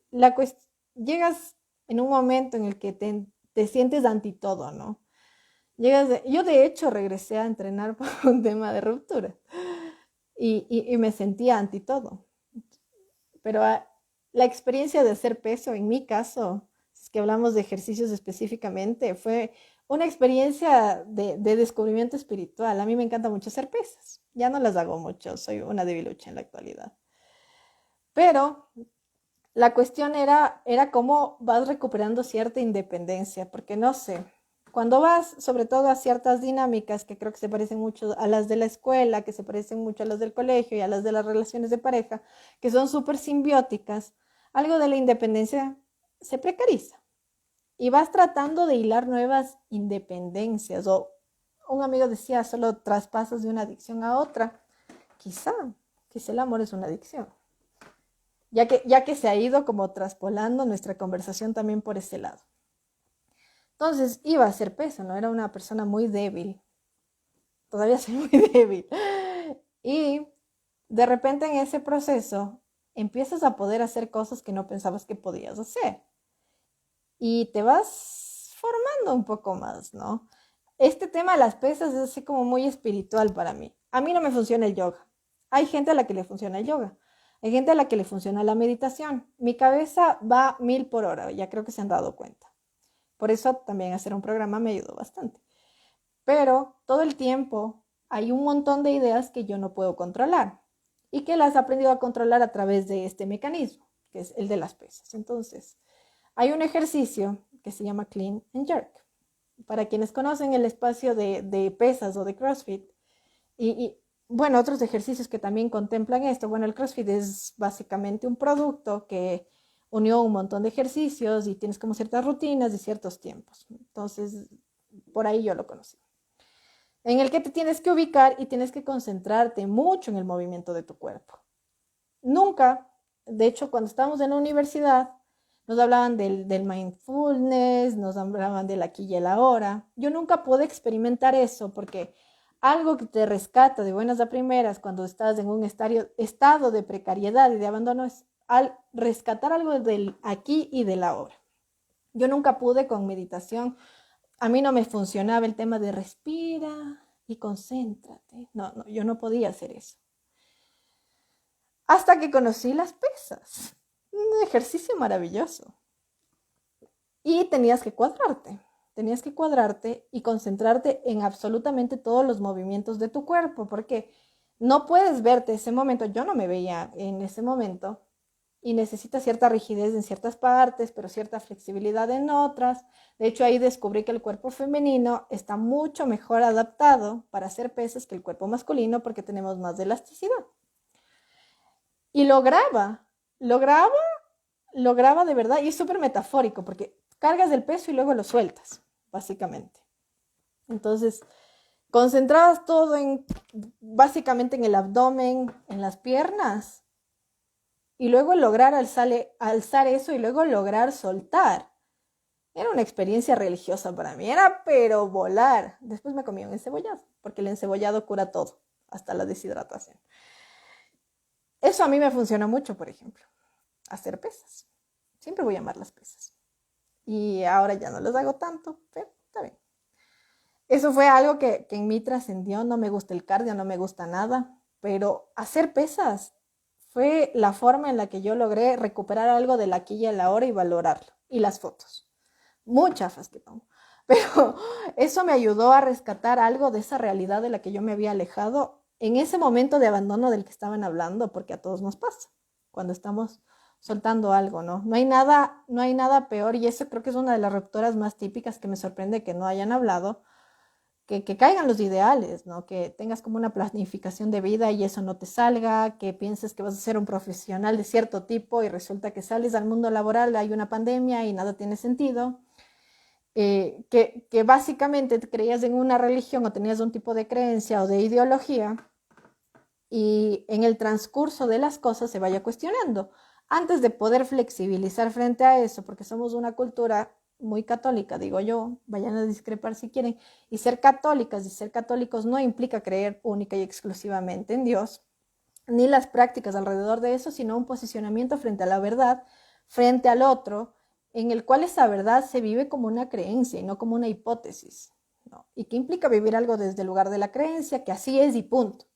llegas en un momento en el que te sientes anti todo, ¿no? Yo de hecho regresé a entrenar por un tema de ruptura y me sentía anti todo. Pero la experiencia de hacer peso, en mi caso, si es que hablamos de ejercicios específicamente, fue una experiencia de descubrimiento espiritual. A mí me encanta mucho hacer pesas. Ya no las hago mucho, soy una debilucha en la actualidad. Pero la cuestión era cómo vas recuperando cierta independencia, porque no sé, cuando vas sobre todo a ciertas dinámicas que creo que se parecen mucho a las de la escuela, que se parecen mucho a las del colegio y a las de las relaciones de pareja, que son súper simbióticas, algo de la independencia se precariza y vas tratando de hilar nuevas independencias. O un amigo decía, solo traspasas de una adicción a otra. Quizá el amor es una adicción. Ya que se ha ido como traspolando nuestra conversación también por ese lado. Entonces iba a hacer peso, ¿no? Era una persona muy débil. Todavía soy muy débil. Y de repente en ese proceso empiezas a poder hacer cosas que no pensabas que podías hacer. Y te vas formando un poco más, ¿no? Este tema de las pesas es así como muy espiritual para mí. A mí no me funciona el yoga. Hay gente a la que le funciona el yoga. Hay gente a la que le funciona la meditación. Mi cabeza va 1000 por hora, ya creo que se han dado cuenta. Por eso también hacer un programa me ayudó bastante. Pero todo el tiempo hay un montón de ideas que yo no puedo controlar. y que las has aprendido a controlar a través de este mecanismo, que es el de las pesas. Entonces, hay un ejercicio que se llama Clean and Jerk. Para quienes conocen el espacio de pesas o de CrossFit, bueno, otros ejercicios que también contemplan esto. Bueno, el CrossFit es básicamente un producto que unió un montón de ejercicios y tienes como ciertas rutinas y ciertos tiempos. Entonces, por ahí yo lo conocí. En el que te tienes que ubicar y tienes que concentrarte mucho en el movimiento de tu cuerpo. Nunca, de hecho, cuando estábamos en la universidad, nos hablaban del mindfulness, nos hablaban del aquí y el ahora. Yo nunca pude experimentar eso porque algo que te rescata de buenas a primeras cuando estás en un estado de precariedad y de abandono es al rescatar algo del aquí y del ahora. Yo nunca pude con meditación. A mí no me funcionaba el tema de respira y concéntrate. No, yo no podía hacer eso. Hasta que conocí las pesas. Un ejercicio maravilloso. Y tenías que cuadrarte y concentrarte en absolutamente todos los movimientos de tu cuerpo, porque no puedes verte ese momento. Yo no me veía en ese momento y necesitas cierta rigidez en ciertas partes, pero cierta flexibilidad en otras. De hecho, ahí descubrí que el cuerpo femenino está mucho mejor adaptado para hacer pesas que el cuerpo masculino porque tenemos más elasticidad. Y lograba de verdad, y es súper metafórico porque cargas el peso y luego lo sueltas, básicamente. Entonces, concentrabas todo básicamente en el abdomen, en las piernas, y luego lograr alzar eso y luego lograr soltar. Era una experiencia religiosa para mí, era pero volar. Después me comí un encebollado, porque el encebollado cura todo, hasta la deshidratación. Eso a mí me funcionó mucho, por ejemplo, hacer pesas. Siempre voy a amar las pesas. Y ahora ya no las hago tanto, pero está bien. Eso fue algo que en mí trascendió. No me gusta el cardio, no me gusta nada, pero hacer pesas fue la forma en la que yo logré recuperar algo del aquí y el ahora y valorarlo. Y las fotos. Muy chafas que tomo. Pero eso me ayudó a rescatar algo de esa realidad de la que yo me había alejado en ese momento de abandono del que estaban hablando, porque a todos nos pasa cuando estamos soltando algo, ¿no? No hay nada peor, y eso creo que es una de las rupturas más típicas que me sorprende que no hayan hablado, que caigan los ideales, ¿no? Que tengas como una planificación de vida y eso no te salga, que pienses que vas a ser un profesional de cierto tipo y resulta que sales al mundo laboral, hay una pandemia y nada tiene sentido. Que básicamente te creías en una religión o tenías un tipo de creencia o de ideología y en el transcurso de las cosas se vaya cuestionando. Antes de poder flexibilizar frente a eso, porque somos una cultura muy católica, digo yo, vayan a discrepar si quieren, y ser católicas y ser católicos no implica creer única y exclusivamente en Dios, ni las prácticas alrededor de eso, sino un posicionamiento frente a la verdad, frente al otro, en el cual esa verdad se vive como una creencia y no como una hipótesis, ¿no? Y que implica vivir algo desde el lugar de la creencia, que así es y punto.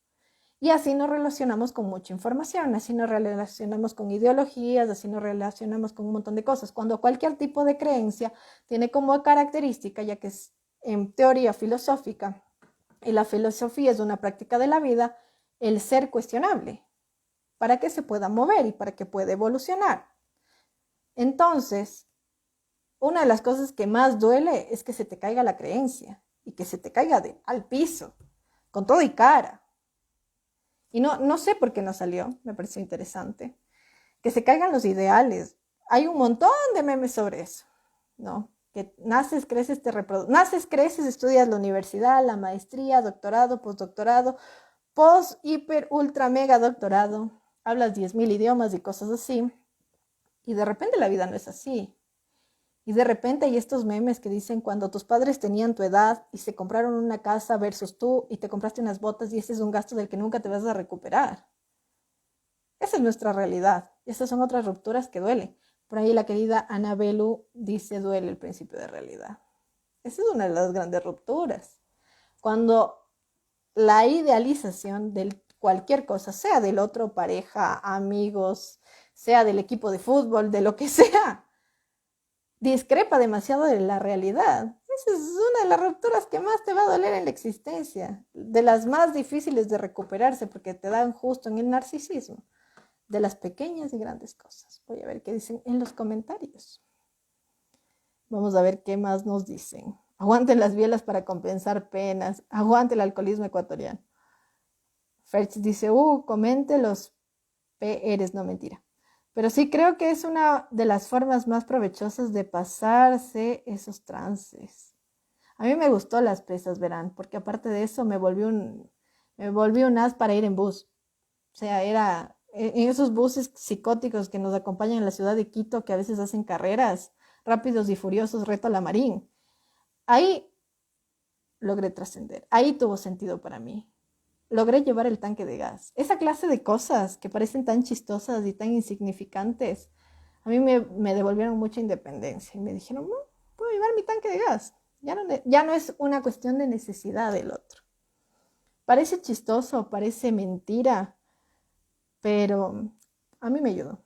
Y así nos relacionamos con mucha información, así nos relacionamos con ideologías, así nos relacionamos con un montón de cosas. Cuando cualquier tipo de creencia tiene como característica, ya que es en teoría filosófica, y la filosofía es una práctica de la vida, el ser cuestionable, para que se pueda mover y para que pueda evolucionar. Entonces, una de las cosas que más duele es que se te caiga la creencia y que se te caiga al piso, con todo y cara. Y no sé por qué no salió, me pareció interesante. Que se caigan los ideales. Hay un montón de memes sobre eso, ¿no? Que naces, creces, te reproduces. Naces, creces, estudias la universidad, la maestría, doctorado, postdoctorado, post, hiper, ultra, mega doctorado. Hablas 10,000 idiomas y cosas así. Y de repente la vida no es así. Y de repente hay estos memes que dicen cuando tus padres tenían tu edad y se compraron una casa versus tú y te compraste unas botas y ese es un gasto del que nunca te vas a recuperar. Esa es nuestra realidad. Y esas son otras rupturas que duelen. Por ahí la querida Ana Belu dice duele el principio de realidad. Esa es una de las grandes rupturas. Cuando la idealización de cualquier cosa, sea del otro, pareja, amigos, sea del equipo de fútbol, de lo que sea, discrepa demasiado de la realidad. Esa es una de las rupturas que más te va a doler en la existencia, de las más difíciles de recuperarse porque te dan justo en el narcisismo, de las pequeñas y grandes cosas. Voy a ver qué dicen en los comentarios. Vamos a ver qué más nos dicen. Aguanten las bielas para compensar penas. Aguante el alcoholismo ecuatoriano. Ferch dice, comente los PRs, no mentira. Pero sí creo que es una de las formas más provechosas de pasarse esos trances. A mí me gustó las pesas, verán, porque aparte de eso me volví un as para ir en bus. O sea, era en esos buses psicóticos que nos acompañan en la ciudad de Quito, que a veces hacen carreras rápidos y furiosos, reto a la Marín. Ahí logré trascender. Ahí tuvo sentido para mí. Logré llevar el tanque de gas. Esa clase de cosas que parecen tan chistosas y tan insignificantes, a mí me devolvieron mucha independencia y me dijeron, no, puedo llevar mi tanque de gas. Ya no es una cuestión de necesidad del otro. Parece chistoso, parece mentira, pero a mí me ayudó.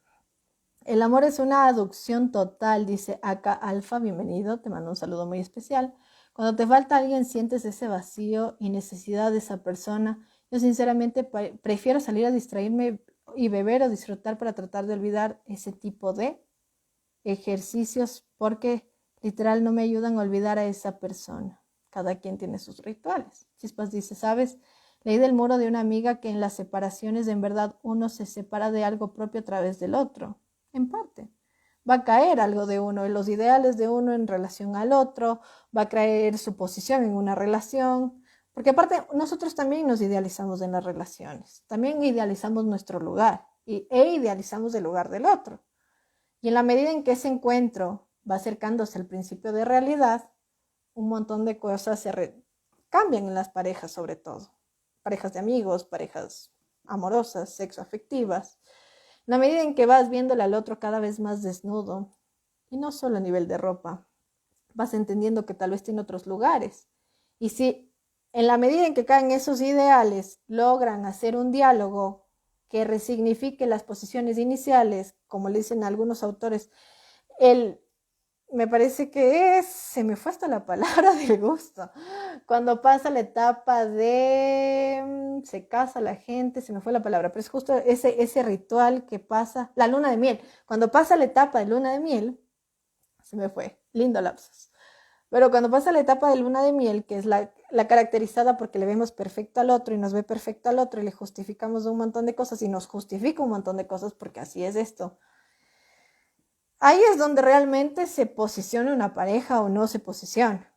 El amor es una aducción total, dice acá Alfa, bienvenido, te mando un saludo muy especial. Cuando te falta alguien sientes ese vacío y necesidad de esa persona. Yo sinceramente prefiero salir a distraerme y beber o disfrutar para tratar de olvidar ese tipo de ejercicios porque literal no me ayudan a olvidar a esa persona. Cada quien tiene sus rituales. Chispas dice, ¿sabes? Leí del muro de una amiga que en las separaciones en verdad uno se separa de algo propio a través del otro. En parte. Va a caer algo de uno, en los ideales de uno en relación al otro, va a caer su posición en una relación, porque aparte nosotros también nos idealizamos en las relaciones, también idealizamos nuestro lugar e idealizamos el lugar del otro. Y en la medida en que ese encuentro va acercándose al principio de realidad, un montón de cosas cambian en las parejas, sobre todo. Parejas de amigos, parejas amorosas, sexoafectivas. En la medida en que vas viéndole al otro cada vez más desnudo, y no solo a nivel de ropa, vas entendiendo que tal vez tiene otros lugares. Y si en la medida en que caen esos ideales, logran hacer un diálogo que resignifique las posiciones iniciales, como le dicen algunos autores, me parece que se me fue hasta la palabra del gusto. Cuando pasa la etapa de se casa la gente, se me fue la palabra, pero es justo ese ritual que pasa, la luna de miel. Cuando pasa la etapa de luna de miel, se me fue, lindo lapsus. Pero cuando pasa la etapa de luna de miel, que es la caracterizada porque le vemos perfecto al otro y nos ve perfecto al otro y le justificamos un montón de cosas y nos justifica un montón de cosas porque así es esto. Ahí es donde realmente se posiciona una pareja o no se posiciona.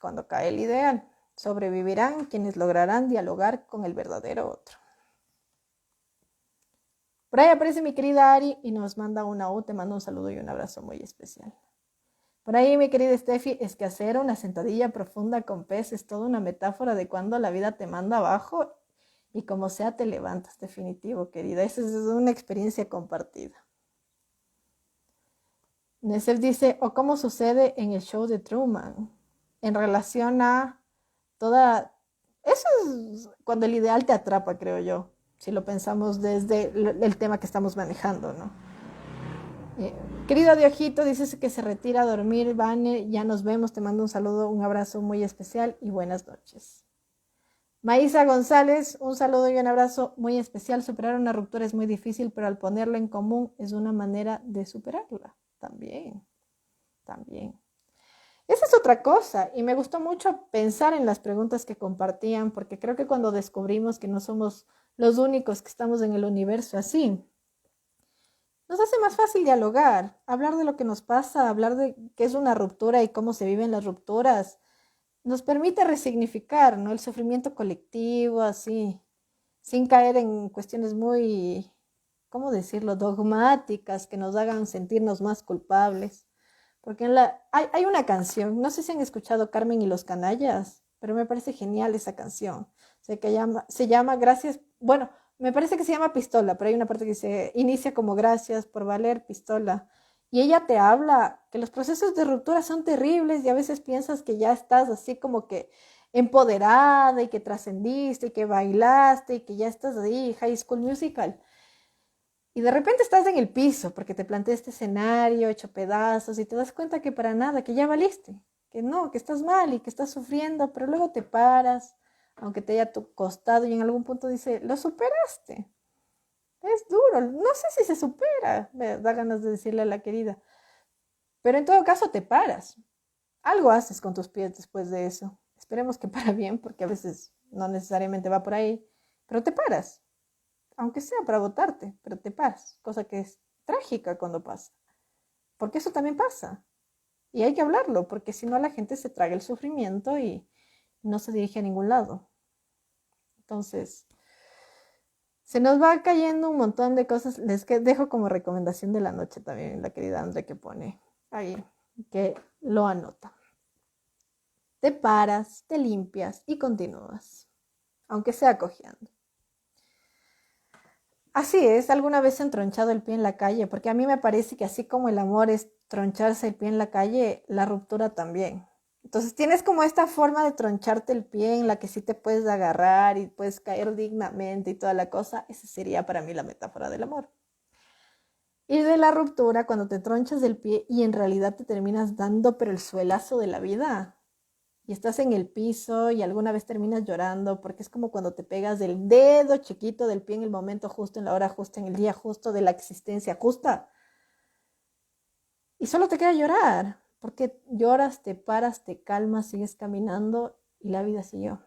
Cuando cae el ideal, sobrevivirán quienes lograrán dialogar con el verdadero otro. Por ahí aparece mi querida Ari y nos manda una U, te mando un saludo y un abrazo muy especial. Por ahí mi querida Steffi, es que hacer una sentadilla profunda con pez es toda una metáfora de cuando la vida te manda abajo y como sea te levantas, definitivo, querida. Esa es una experiencia compartida. Nesef dice, o cómo sucede en el show de Truman, en relación a toda... Eso es cuando el ideal te atrapa, creo yo, si lo pensamos desde el tema que estamos manejando, ¿no? Querido Diojito, dices que se retira a dormir, Vane, ya nos vemos, te mando un saludo, un abrazo muy especial y buenas noches. Maísa González, un saludo y un abrazo muy especial. Superar una ruptura es muy difícil, pero al ponerlo en común es una manera de superarla. También. Esa es otra cosa y me gustó mucho pensar en las preguntas que compartían porque creo que cuando descubrimos que no somos los únicos que estamos en el universo así, nos hace más fácil dialogar, hablar de lo que nos pasa, hablar de qué es una ruptura y cómo se viven las rupturas. Nos permite resignificar, ¿no? El sufrimiento colectivo, así, sin caer en cuestiones muy, ¿cómo decirlo?, dogmáticas que nos hagan sentirnos más culpables. Porque hay una canción, no sé si han escuchado Carmen y los Canallas, pero me parece genial esa canción. Se llama Gracias, bueno, me parece que se llama Pistola, pero hay una parte que se inicia como Gracias por valer, Pistola. Y ella te habla que los procesos de ruptura son terribles y a veces piensas que ya estás así como que empoderada y que trascendiste y que bailaste y que ya estás ahí, High School Musical. Y de repente estás en el piso porque te planteé este escenario hecho pedazos y te das cuenta que para nada, que ya valiste, que no, que estás mal y que estás sufriendo, pero luego te paras, aunque te haya costado y en algún punto dice, lo superaste. Es duro, no sé si se supera, me da ganas de decirle a la querida, pero en todo caso te paras. Algo haces con tus pies después de eso. Esperemos que para bien, porque a veces no necesariamente va por ahí, pero te paras, aunque sea para botarte, pero te paras, cosa que es trágica cuando pasa, porque eso también pasa. Y hay que hablarlo, porque si no la gente se traga el sufrimiento y no se dirige a ningún lado. Entonces, se nos va cayendo un montón de cosas. Les dejo como recomendación de la noche también la querida Andrea que pone ahí, que lo anota. Te paras, te limpias y continúas, aunque sea cojeando. Así es, alguna vez he tronchado el pie en la calle, porque a mí me parece que así como el amor es troncharse el pie en la calle, la ruptura también. Entonces tienes como esta forma de troncharte el pie en la que sí te puedes agarrar y puedes caer dignamente y toda la cosa. Esa sería para mí la metáfora del amor. Y de la ruptura, cuando te tronchas el pie y en realidad te terminas dando pero el suelazo de la vida. Y estás en el piso y alguna vez terminas llorando porque es como cuando te pegas del dedo chiquito del pie en el momento justo, en la hora justa, en el día justo de la existencia justa. Y solo te queda llorar, porque lloras, te paras, te calmas, sigues caminando y la vida siguió.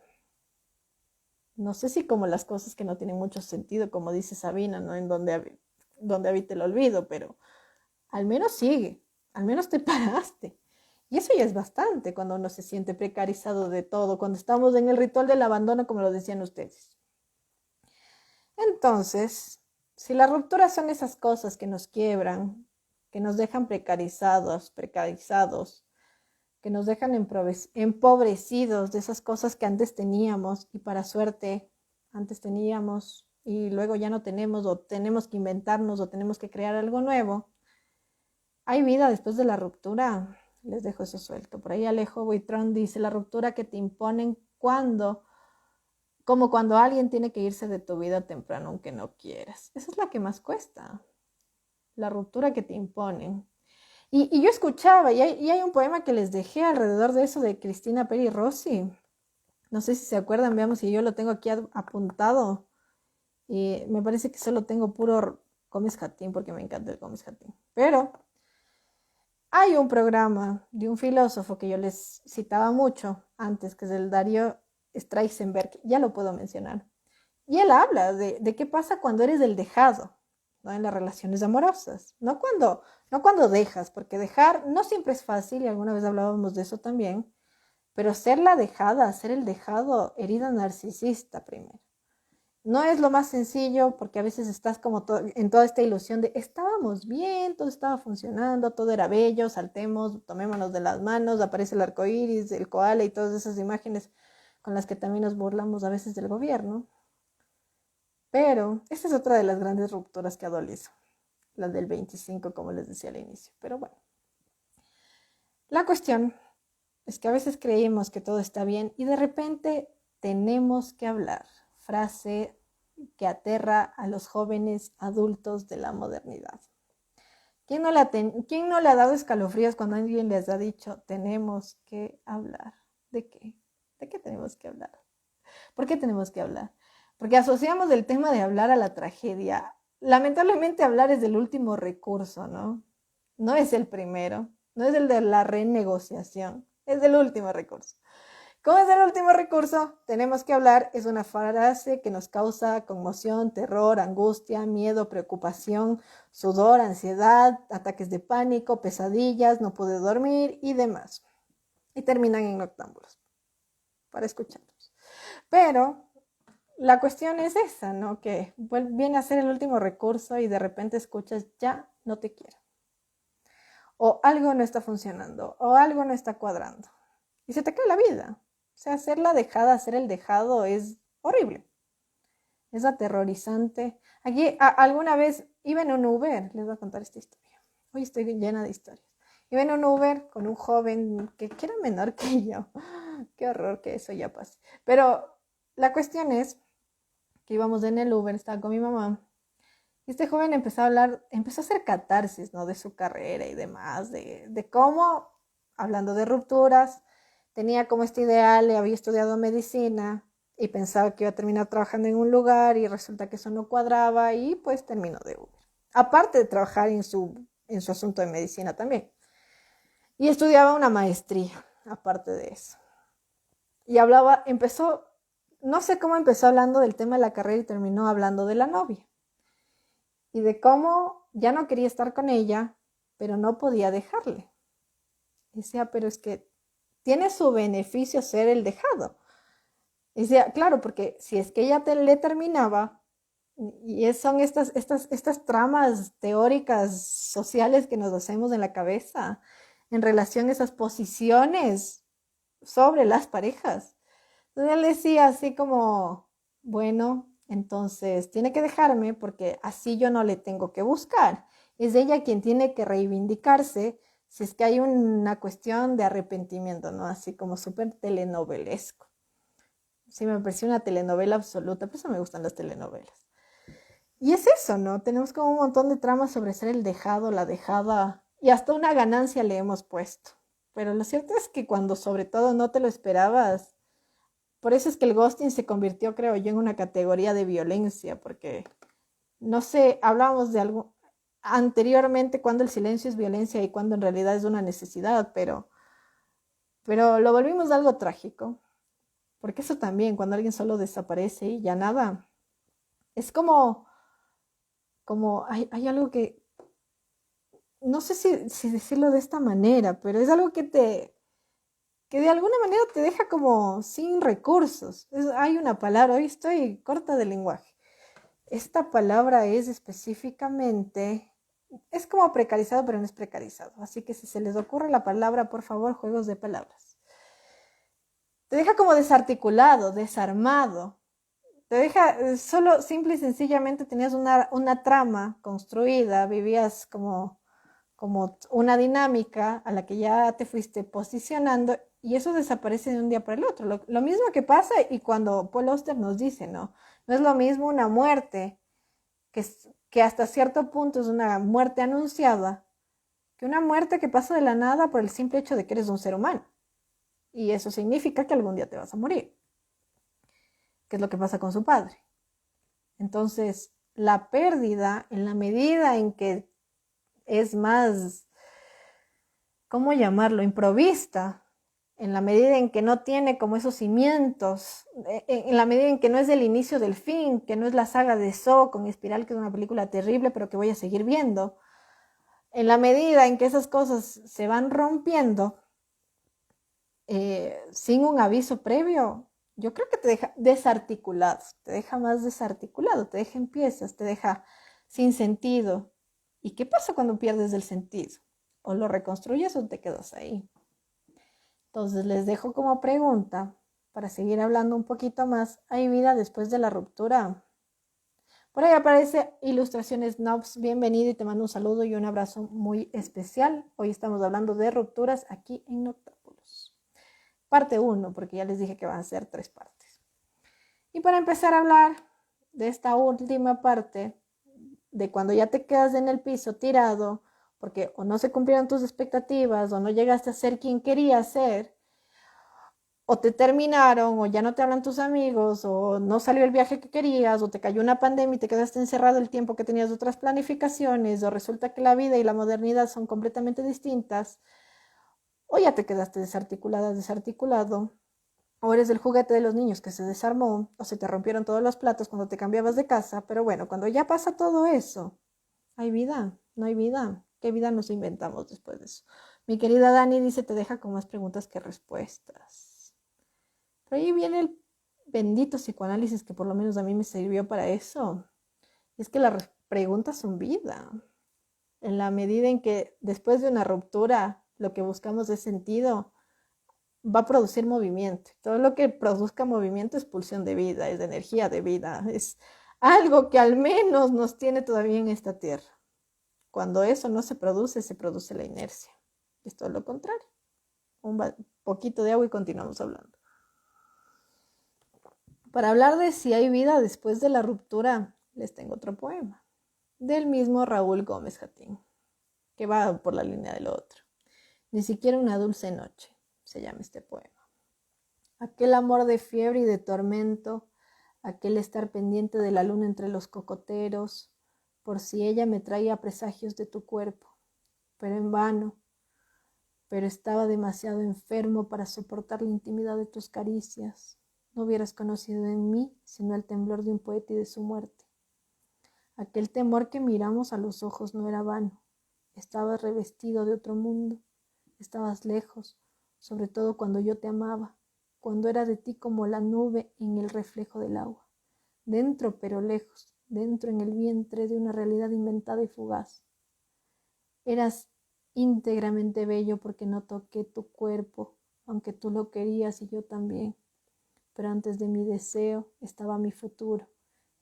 No sé si como las cosas que no tienen mucho sentido, como dice Sabina, ¿no? En donde habita el olvido, pero al menos sigue, al menos te paraste. Y eso ya es bastante cuando uno se siente precarizado de todo, cuando estamos en el ritual del abandono, como lo decían ustedes. Entonces, si las rupturas son esas cosas que nos quiebran, que nos dejan precarizados, que nos dejan empobrecidos de esas cosas que antes teníamos y para suerte antes teníamos y luego ya no tenemos o tenemos que inventarnos o tenemos que crear algo nuevo, ¿hay vida después de la ruptura? Les dejo eso suelto. Por ahí Alejo Buitrón dice, la ruptura que te imponen como cuando alguien tiene que irse de tu vida temprano aunque no quieras. Esa es la que más cuesta, la ruptura que te imponen. Y yo escuchaba, y hay un poema que les dejé alrededor de eso de Cristina Peri Rossi. No sé si se acuerdan, veamos si yo lo tengo aquí apuntado. Y me parece que solo tengo puro Gómez Jatín porque me encanta el Gómez Jatín. Pero hay un programa de un filósofo que yo les citaba mucho antes, que es el Darío Streissenberg, ya lo puedo mencionar. Y él habla de qué pasa cuando eres el dejado, ¿no? En las relaciones amorosas. No cuando dejas, porque dejar no siempre es fácil, y alguna vez hablábamos de eso también, pero ser la dejada, ser el dejado, herida narcisista primero. No es lo más sencillo porque a veces estás como en toda esta ilusión de estábamos bien, todo estaba funcionando, todo era bello, saltemos, tomémonos de las manos, aparece el arco iris, el koala y todas esas imágenes con las que también nos burlamos a veces del gobierno. Pero esta es otra de las grandes rupturas que adolesco, la del 25, como les decía al inicio. Pero bueno, la cuestión es que a veces creemos que todo está bien y de repente tenemos que hablar. Frase que aterra a los jóvenes adultos de la modernidad. ¿Quién no le ha dado escalofríos cuando alguien les ha dicho tenemos que hablar? ¿De qué? ¿De qué tenemos que hablar? ¿Por qué tenemos que hablar? Porque asociamos el tema de hablar a la tragedia. Lamentablemente hablar es el último recurso, ¿no? No es el primero, no es el de la renegociación, es el último recurso. ¿Cómo es el último recurso? Tenemos que hablar, es una frase que nos causa conmoción, terror, angustia, miedo, preocupación, sudor, ansiedad, ataques de pánico, pesadillas, no pude dormir y demás. Y terminan en noctámbulos para escucharlos. Pero la cuestión es esa, ¿no? Que viene a ser el último recurso y de repente escuchas, ya no te quiero. O algo no está funcionando, o algo no está cuadrando. Y se te cae la vida. O sea, ser la dejada, ser el dejado es horrible. Es aterrorizante. Aquí alguna vez iba en un Uber, les voy a contar esta historia. Hoy estoy llena de historias. Iba en un Uber con un joven que era menor que yo. Qué horror que eso ya pase. Pero la cuestión es que íbamos en el Uber, estaba con mi mamá. Y este joven empezó a hacer catarsis, ¿no? De su carrera y demás, de cómo hablando de rupturas, tenía como este ideal, había estudiado medicina y pensaba que iba a terminar trabajando en un lugar y resulta que eso no cuadraba y pues terminó de Uber. Aparte de trabajar en su asunto de medicina también. Y estudiaba una maestría, aparte de eso. Y no sé cómo empezó hablando del tema de la carrera y terminó hablando de la novia. Y de cómo ya no quería estar con ella, pero no podía dejarle. Decía, pero es que tiene su beneficio ser el dejado. Decía, claro, porque si es que ella le terminaba, y son estas tramas teóricas sociales que nos hacemos en la cabeza en relación a esas posiciones sobre las parejas. Entonces él decía así como, bueno, entonces tiene que dejarme porque así yo no le tengo que buscar. Es ella quien tiene que reivindicarse si es que hay una cuestión de arrepentimiento, ¿no? Así como súper telenovelesco. Sí, me pareció una telenovela absoluta, por eso me gustan las telenovelas. Y es eso, ¿no? Tenemos como un montón de tramas sobre ser el dejado, la dejada, y hasta una ganancia le hemos puesto. Pero lo cierto es que cuando sobre todo no te lo esperabas, por eso es que el ghosting se convirtió, creo yo, en una categoría de violencia, porque, no sé, hablábamos de algo anteriormente cuando el silencio es violencia y cuando en realidad es una necesidad, pero lo volvimos algo trágico, porque eso también, cuando alguien solo desaparece y ya nada, es como hay algo que, no sé si decirlo de esta manera, pero es algo que de alguna manera te deja como sin recursos. Hay una palabra, hoy estoy corta de lenguaje. Esta palabra es específicamente, es como precarizado, pero no es precarizado. Así que si se les ocurre la palabra, por favor, juegos de palabras. Te deja como desarticulado, desarmado. Te deja, solo simple y sencillamente tenías una trama construida, vivías como una dinámica a la que ya te fuiste posicionando y eso desaparece de un día para el otro. Lo mismo que pasa y cuando Paul Auster nos dice, ¿no? No es lo mismo una muerte que hasta cierto punto es una muerte anunciada que una muerte que pasa de la nada por el simple hecho de que eres un ser humano. Y eso significa que algún día te vas a morir, que es lo que pasa con su padre. Entonces, la pérdida, en la medida en que es más, ¿cómo llamarlo? Improvista, en la medida en que no tiene como esos cimientos, en la medida en que no es el inicio del fin, que no es la saga de Saw con Espiral, que es una película terrible, pero que voy a seguir viendo, en la medida en que esas cosas se van rompiendo sin un aviso previo, yo creo que te deja desarticulado, te deja más desarticulado, te deja en piezas, te deja sin sentido. ¿Y qué pasa cuando pierdes el sentido? O lo reconstruyes o te quedas ahí. Entonces les dejo como pregunta, para seguir hablando un poquito más, ¿hay vida después de la ruptura? Por ahí aparece Ilustraciones Nobs, bienvenido y te mando un saludo y un abrazo muy especial. Hoy estamos hablando de rupturas aquí en Noctámbulos. Parte 1, porque ya les dije que van a ser 3 partes. Y para empezar a hablar de esta última parte, de cuando ya te quedas en el piso tirado, porque o no se cumplieron tus expectativas, o no llegaste a ser quien querías ser, o te terminaron, o ya no te hablan tus amigos, o no salió el viaje que querías, o te cayó una pandemia y te quedaste encerrado el tiempo que tenías de otras planificaciones, o resulta que la vida y la modernidad son completamente distintas, o ya te quedaste desarticulada, desarticulado, o eres el juguete de los niños que se desarmó, o se te rompieron todos los platos cuando te cambiabas de casa, pero bueno, cuando ya pasa todo eso, ¿hay vida? ¿No hay vida? ¿Qué vida nos inventamos después de eso? Mi querida Dani dice, te deja con más preguntas que respuestas. Pero ahí viene el bendito psicoanálisis que por lo menos a mí me sirvió para eso. Y es que las preguntas son vida. En la medida en que después de una ruptura lo que buscamos es sentido, va a producir movimiento. Todo lo que produzca movimiento es pulsión de vida, es energía de vida, es algo que al menos nos tiene todavía en esta tierra. Cuando eso no se produce la inercia. Es todo lo contrario. Un poquito de agua y continuamos hablando. Para hablar de si hay vida después de la ruptura, les tengo otro poema del mismo Raúl Gómez Jatín, que va por la línea del otro. ni siquiera una dulce noche, se llama este poema. Aquel amor de fiebre y de tormento, aquel estar pendiente de la luna entre los cocoteros, por si ella me traía presagios de tu cuerpo, pero en vano, pero estaba demasiado enfermo para soportar la intimidad de tus caricias. No hubieras conocido en mí sino el temblor de un poeta y de su muerte. Aquel temor que miramos a los ojos no era vano. Estabas revestido de otro mundo, estabas lejos, sobre todo cuando yo te amaba, cuando era de ti como la nube en el reflejo del agua, dentro pero lejos, dentro en el vientre de una realidad inventada y fugaz. Eras íntegramente bello porque no toqué tu cuerpo, aunque tú lo querías y yo también. Pero antes de mi deseo estaba mi futuro.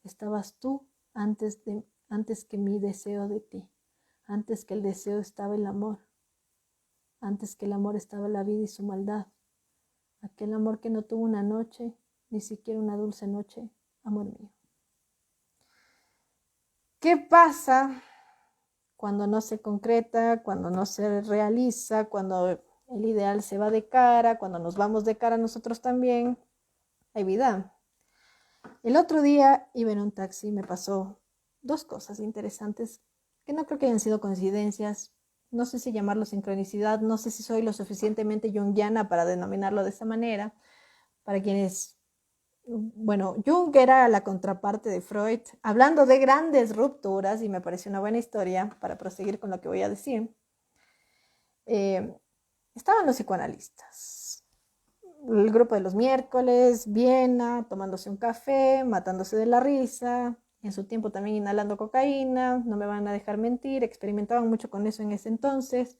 Estabas tú antes que mi deseo de ti. Antes que el deseo estaba el amor. Antes que el amor estaba la vida y su maldad. Aquel amor que no tuvo una noche, ni siquiera una dulce noche, amor mío. ¿Qué pasa cuando no se concreta, cuando no se realiza, cuando el ideal se va de cara, cuando nos vamos de cara nosotros también? Hay vida. El otro día iba en un taxi y me pasó dos cosas interesantes que no creo que hayan sido coincidencias. No sé si llamarlo sincronicidad, no sé si soy lo suficientemente junguiana para denominarlo de esa manera. Para quienes, bueno, Jung era la contraparte de Freud, hablando de grandes rupturas, y me pareció una buena historia para proseguir con lo que voy a decir. Estaban los psicoanalistas, el grupo de los miércoles, Viena, tomándose un café, matándose de la risa, en su tiempo también inhalando cocaína, no me van a dejar mentir, experimentaban mucho con eso en ese entonces.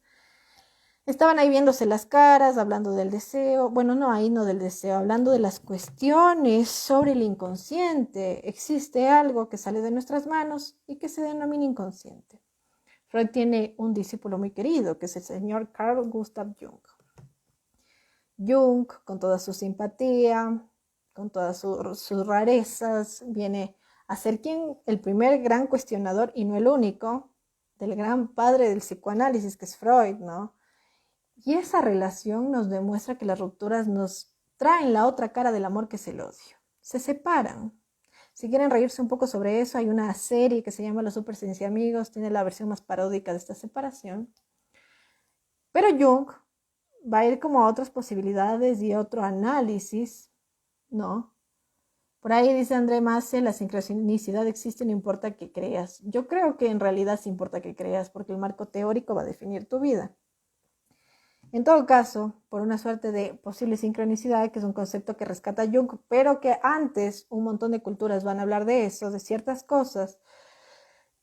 Estaban ahí viéndose las caras, hablando del deseo, bueno, no, ahí no del deseo, hablando de las cuestiones sobre el inconsciente. Existe algo que sale de nuestras manos y que se denomina inconsciente. Freud tiene un discípulo muy querido, que es el señor Carl Gustav Jung. Jung, con toda su simpatía, con todas sus rarezas, viene a ser el primer gran cuestionador, y no el único, del gran padre del psicoanálisis, que es Freud, ¿no? Y esa relación nos demuestra que las rupturas nos traen la otra cara del amor, que es el odio. Se separan. Si quieren reírse un poco sobre eso, hay una serie que se llama Los Super Amigos, tiene la versión más paródica de esta separación. Pero Jung va a ir como a otras posibilidades y otro análisis, ¿no? Por ahí dice André Masse, la sincronicidad existe, no importa que creas. Yo creo que en realidad sí importa que creas, porque el marco teórico va a definir tu vida. En todo caso, por una suerte de posible sincronicidad, que es un concepto que rescata Jung, pero que antes un montón de culturas van a hablar de eso, de ciertas cosas,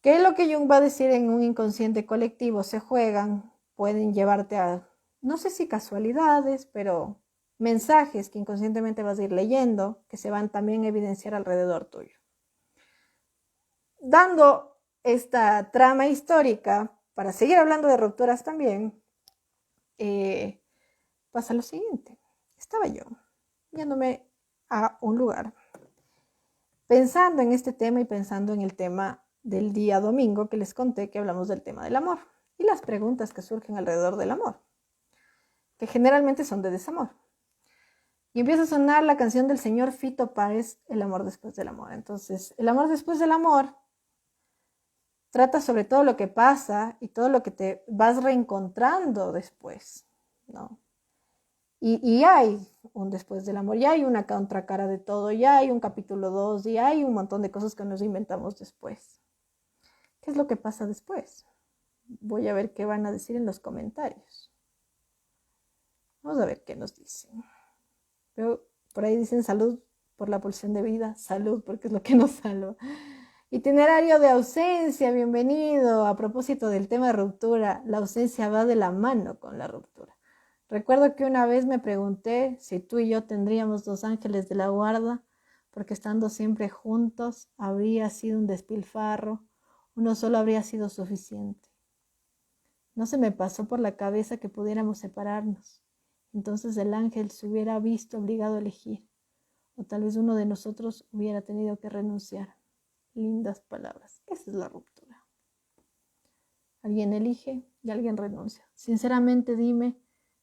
que lo que Jung va a decir en un inconsciente colectivo se juegan, pueden llevarte a, no sé si casualidades, pero mensajes que inconscientemente vas a ir leyendo, que se van también a evidenciar alrededor tuyo. Dando esta trama histórica, para seguir hablando de rupturas también, pasa lo siguiente. Estaba yo yéndome a un lugar, pensando en este tema y pensando en el tema del día domingo que les conté, que hablamos del tema del amor y las preguntas que surgen alrededor del amor, que generalmente son de desamor. Y empieza a sonar la canción del señor Fito Páez, El amor después del amor. Entonces, el amor después del amor trata sobre todo lo que pasa y todo lo que te vas reencontrando después, ¿no? Y hay un después del amor, ya hay una contracara de todo, ya hay un capítulo 2, y hay un montón de cosas que nos inventamos después. ¿Qué es lo que pasa después? Voy a ver qué van a decir en los comentarios. Vamos a ver qué nos dicen. Pero por ahí dicen salud por la pulsión de vida, salud porque es lo que nos salva. Itinerario de ausencia, bienvenido. A propósito del tema de ruptura, la ausencia va de la mano con la ruptura. Recuerdo que una vez me pregunté si tú y yo tendríamos dos ángeles de la guarda, porque estando siempre juntos habría sido un despilfarro, uno solo habría sido suficiente. No se me pasó por la cabeza que pudiéramos separarnos. Entonces el ángel se hubiera visto obligado a elegir, o tal vez uno de nosotros hubiera tenido que renunciar. Lindas palabras. Esa es la ruptura. Alguien elige y alguien renuncia. Sinceramente dime,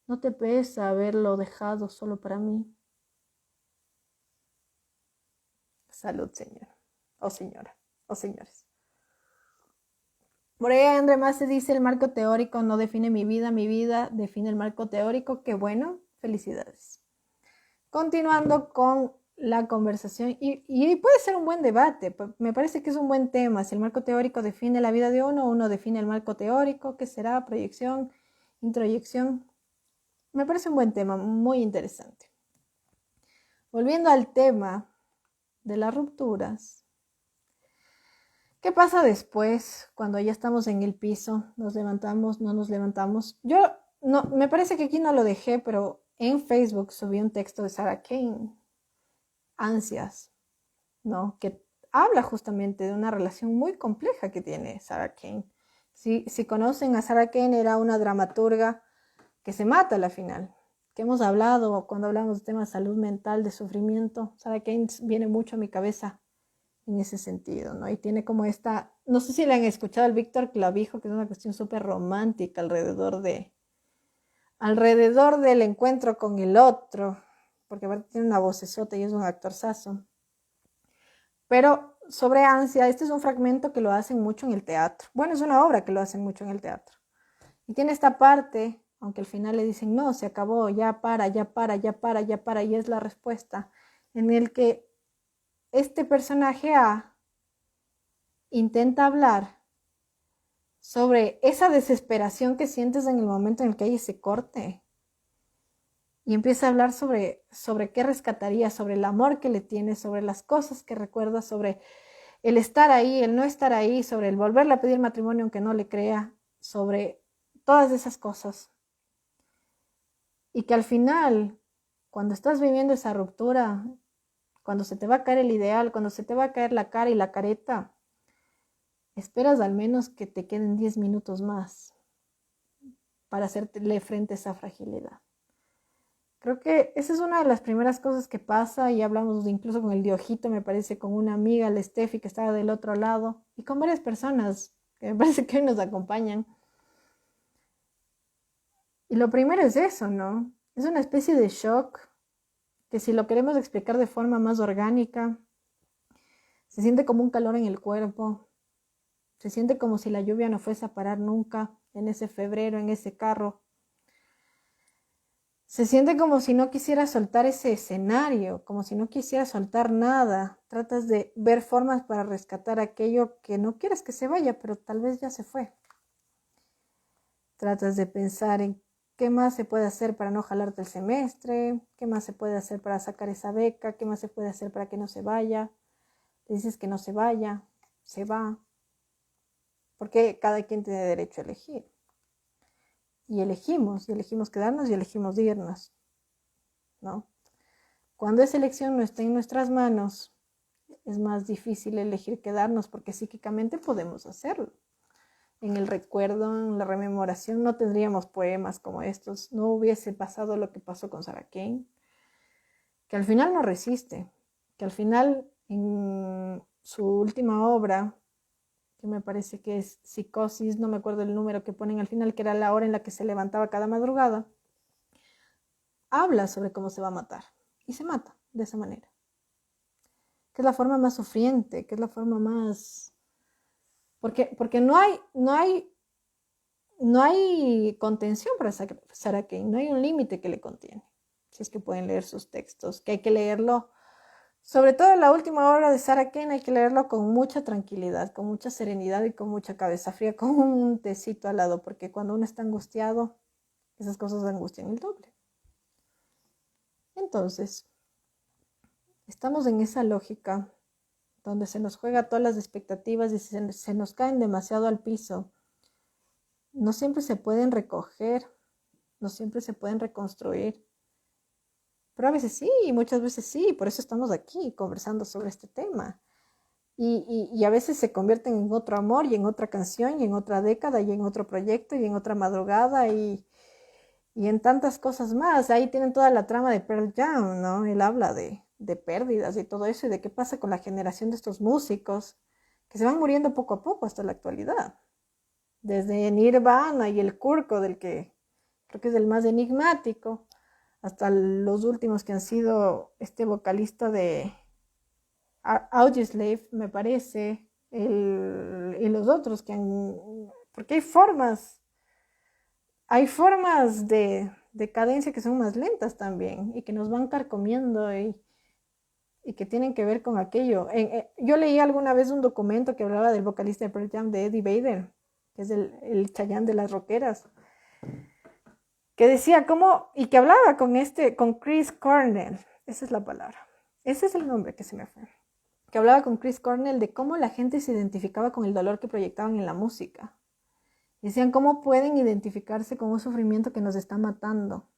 ¿no te pesa haberlo dejado solo para mí? Salud, señor, o señora, o señores. Por ahí André Mase dice, el marco teórico no define mi vida define el marco teórico. Qué bueno, felicidades. Continuando con la conversación, y puede ser un buen debate, me parece que es un buen tema, si el marco teórico define la vida de uno define el marco teórico, ¿qué será? Proyección, introyección. Me parece un buen tema, muy interesante. Volviendo al tema de las rupturas, ¿qué pasa después cuando ya estamos en el piso? ¿Nos levantamos? ¿No nos levantamos? Yo, no, me parece que aquí no lo dejé, pero en Facebook subí un texto de Sarah Kane, Ansias, ¿no? Que habla justamente de una relación muy compleja que tiene Sarah Kane. Si conocen a Sarah Kane, era una dramaturga que se mata a la final, que hemos hablado cuando hablamos de temas de salud mental, de sufrimiento. Sarah Kane viene mucho a mi cabeza en ese sentido, ¿no? Y tiene como esta, no sé si le han escuchado al Víctor Clavijo, que es una cuestión súper romántica alrededor del encuentro con el otro, porque aparte tiene una vocesota y es un actorzazo. Pero sobre ansia, este es un fragmento que lo hacen mucho en el teatro. Bueno, es una obra que lo hacen mucho en el teatro. Y tiene esta parte, aunque al final le dicen, no, se acabó, ya para, y es la respuesta, en el que este personaje A intenta hablar sobre esa desesperación que sientes en el momento en el que hay ese corte. Y empieza a hablar sobre qué rescataría, sobre el amor que le tiene, sobre las cosas que recuerda, sobre el estar ahí, el no estar ahí, sobre el volverle a pedir matrimonio aunque no le crea, sobre todas esas cosas. Y que al final, cuando estás viviendo esa ruptura, cuando se te va a caer el ideal, cuando se te va a caer la cara y la careta, esperas al menos que te queden 10 minutos más para hacerle frente a esa fragilidad. Creo que esa es una de las primeras cosas que pasa, y hablamos incluso con el Diojito, me parece, con una amiga, la Steffi, que estaba del otro lado, y con varias personas que me parece que hoy nos acompañan. Y lo primero es eso, ¿no? Es una especie de shock que, si lo queremos explicar de forma más orgánica, se siente como un calor en el cuerpo, se siente como si la lluvia no fuese a parar nunca en ese febrero, en ese carro. Se siente como si no quisieras soltar ese escenario, como si no quisieras soltar nada. Tratas de ver formas para rescatar aquello que no quieres que se vaya, pero tal vez ya se fue. Tratas de pensar en qué más se puede hacer para no jalarte el semestre, qué más se puede hacer para sacar esa beca, qué más se puede hacer para que no se vaya. Le dices que no se vaya, se va, porque cada quien tiene derecho a elegir. Y elegimos quedarnos y elegimos irnos, ¿no? Cuando esa elección no está en nuestras manos, es más difícil elegir quedarnos, porque psíquicamente podemos hacerlo. En el recuerdo, en la rememoración, no tendríamos poemas como estos, no hubiese pasado lo que pasó con Sarah Kane, que al final no resiste, que al final en su última obra, que me parece que es Psicosis, no me acuerdo el número que ponen al final, que era la hora en la que se levantaba cada madrugada, habla sobre cómo se va a matar y se mata de esa manera, que es la forma más sufriente, que es la forma más... Porque no hay contención para Sarah Kane, no hay un límite que le contiene. Si es que pueden leer sus textos, que hay que leerlo, sobre todo la última obra de Sarah Kane, hay que leerlo con mucha tranquilidad, con mucha serenidad y con mucha cabeza fría, con un tecito al lado, porque cuando uno está angustiado, esas cosas angustian el doble. Entonces, estamos en esa lógica donde se nos juega todas las expectativas y se nos caen demasiado al piso. No siempre se pueden recoger, no siempre se pueden reconstruir, pero a veces sí, y muchas veces sí, por eso estamos aquí conversando sobre este tema. Y a veces se convierten en otro amor y en otra canción y en otra década y en otro proyecto y en otra madrugada y en tantas cosas más. Ahí tienen toda la trama de Pearl Jam, ¿no? Él habla de pérdidas y todo eso, y de qué pasa con la generación de estos músicos que se van muriendo poco a poco hasta la actualidad. desde Nirvana y el Kurko, del que creo que es el más enigmático, hasta los últimos que han sido este vocalista de Audioslave, me parece, y los otros que han... Porque hay formas de cadencia que son más lentas también y que nos van carcomiendo y que tienen que ver con aquello. Yo leí alguna vez un documento que hablaba del vocalista de Pearl Jam, de Eddie Vedder, que es el Chayanne de las rockeras, que decía cómo, y que hablaba con Chris Cornell, esa es la palabra, ese es el nombre que se me fue, que hablaba con Chris Cornell de cómo la gente se identificaba con el dolor que proyectaban en la música. Decían cómo pueden identificarse con un sufrimiento que nos está matando,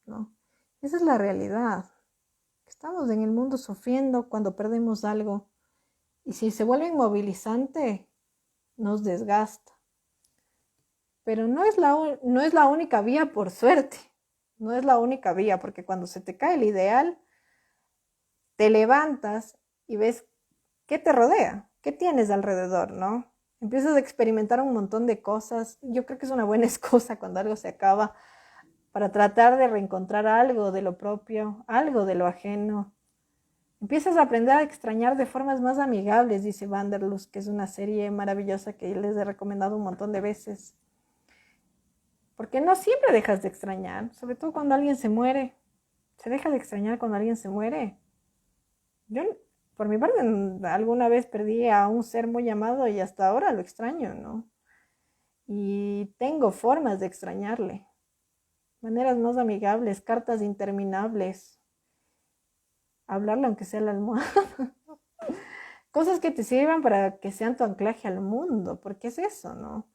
¿no? Esa es la realidad. Estamos en el mundo sufriendo cuando perdemos algo. Y si se vuelve inmovilizante, nos desgasta. Pero no es la única vía, por suerte. No es la única vía, porque cuando se te cae el ideal, te levantas y ves qué te rodea, qué tienes alrededor, ¿no? Empiezas a experimentar un montón de cosas. Yo creo que es una buena excusa cuando algo se acaba para tratar de reencontrar algo de lo propio, algo de lo ajeno. Empiezas a aprender a extrañar de formas más amigables, dice Wanderlust, que es una serie maravillosa que les he recomendado un montón de veces. Porque no siempre dejas de extrañar, sobre todo cuando alguien se muere. ¿Se deja de extrañar cuando alguien se muere? Yo, por mi parte, alguna vez perdí a un ser muy amado y hasta ahora lo extraño, ¿no? Y tengo formas de extrañarle. Maneras más amigables, cartas interminables. Hablarle aunque sea a la almohada. Cosas que te sirvan para que sean tu anclaje al mundo, porque es eso, ¿no?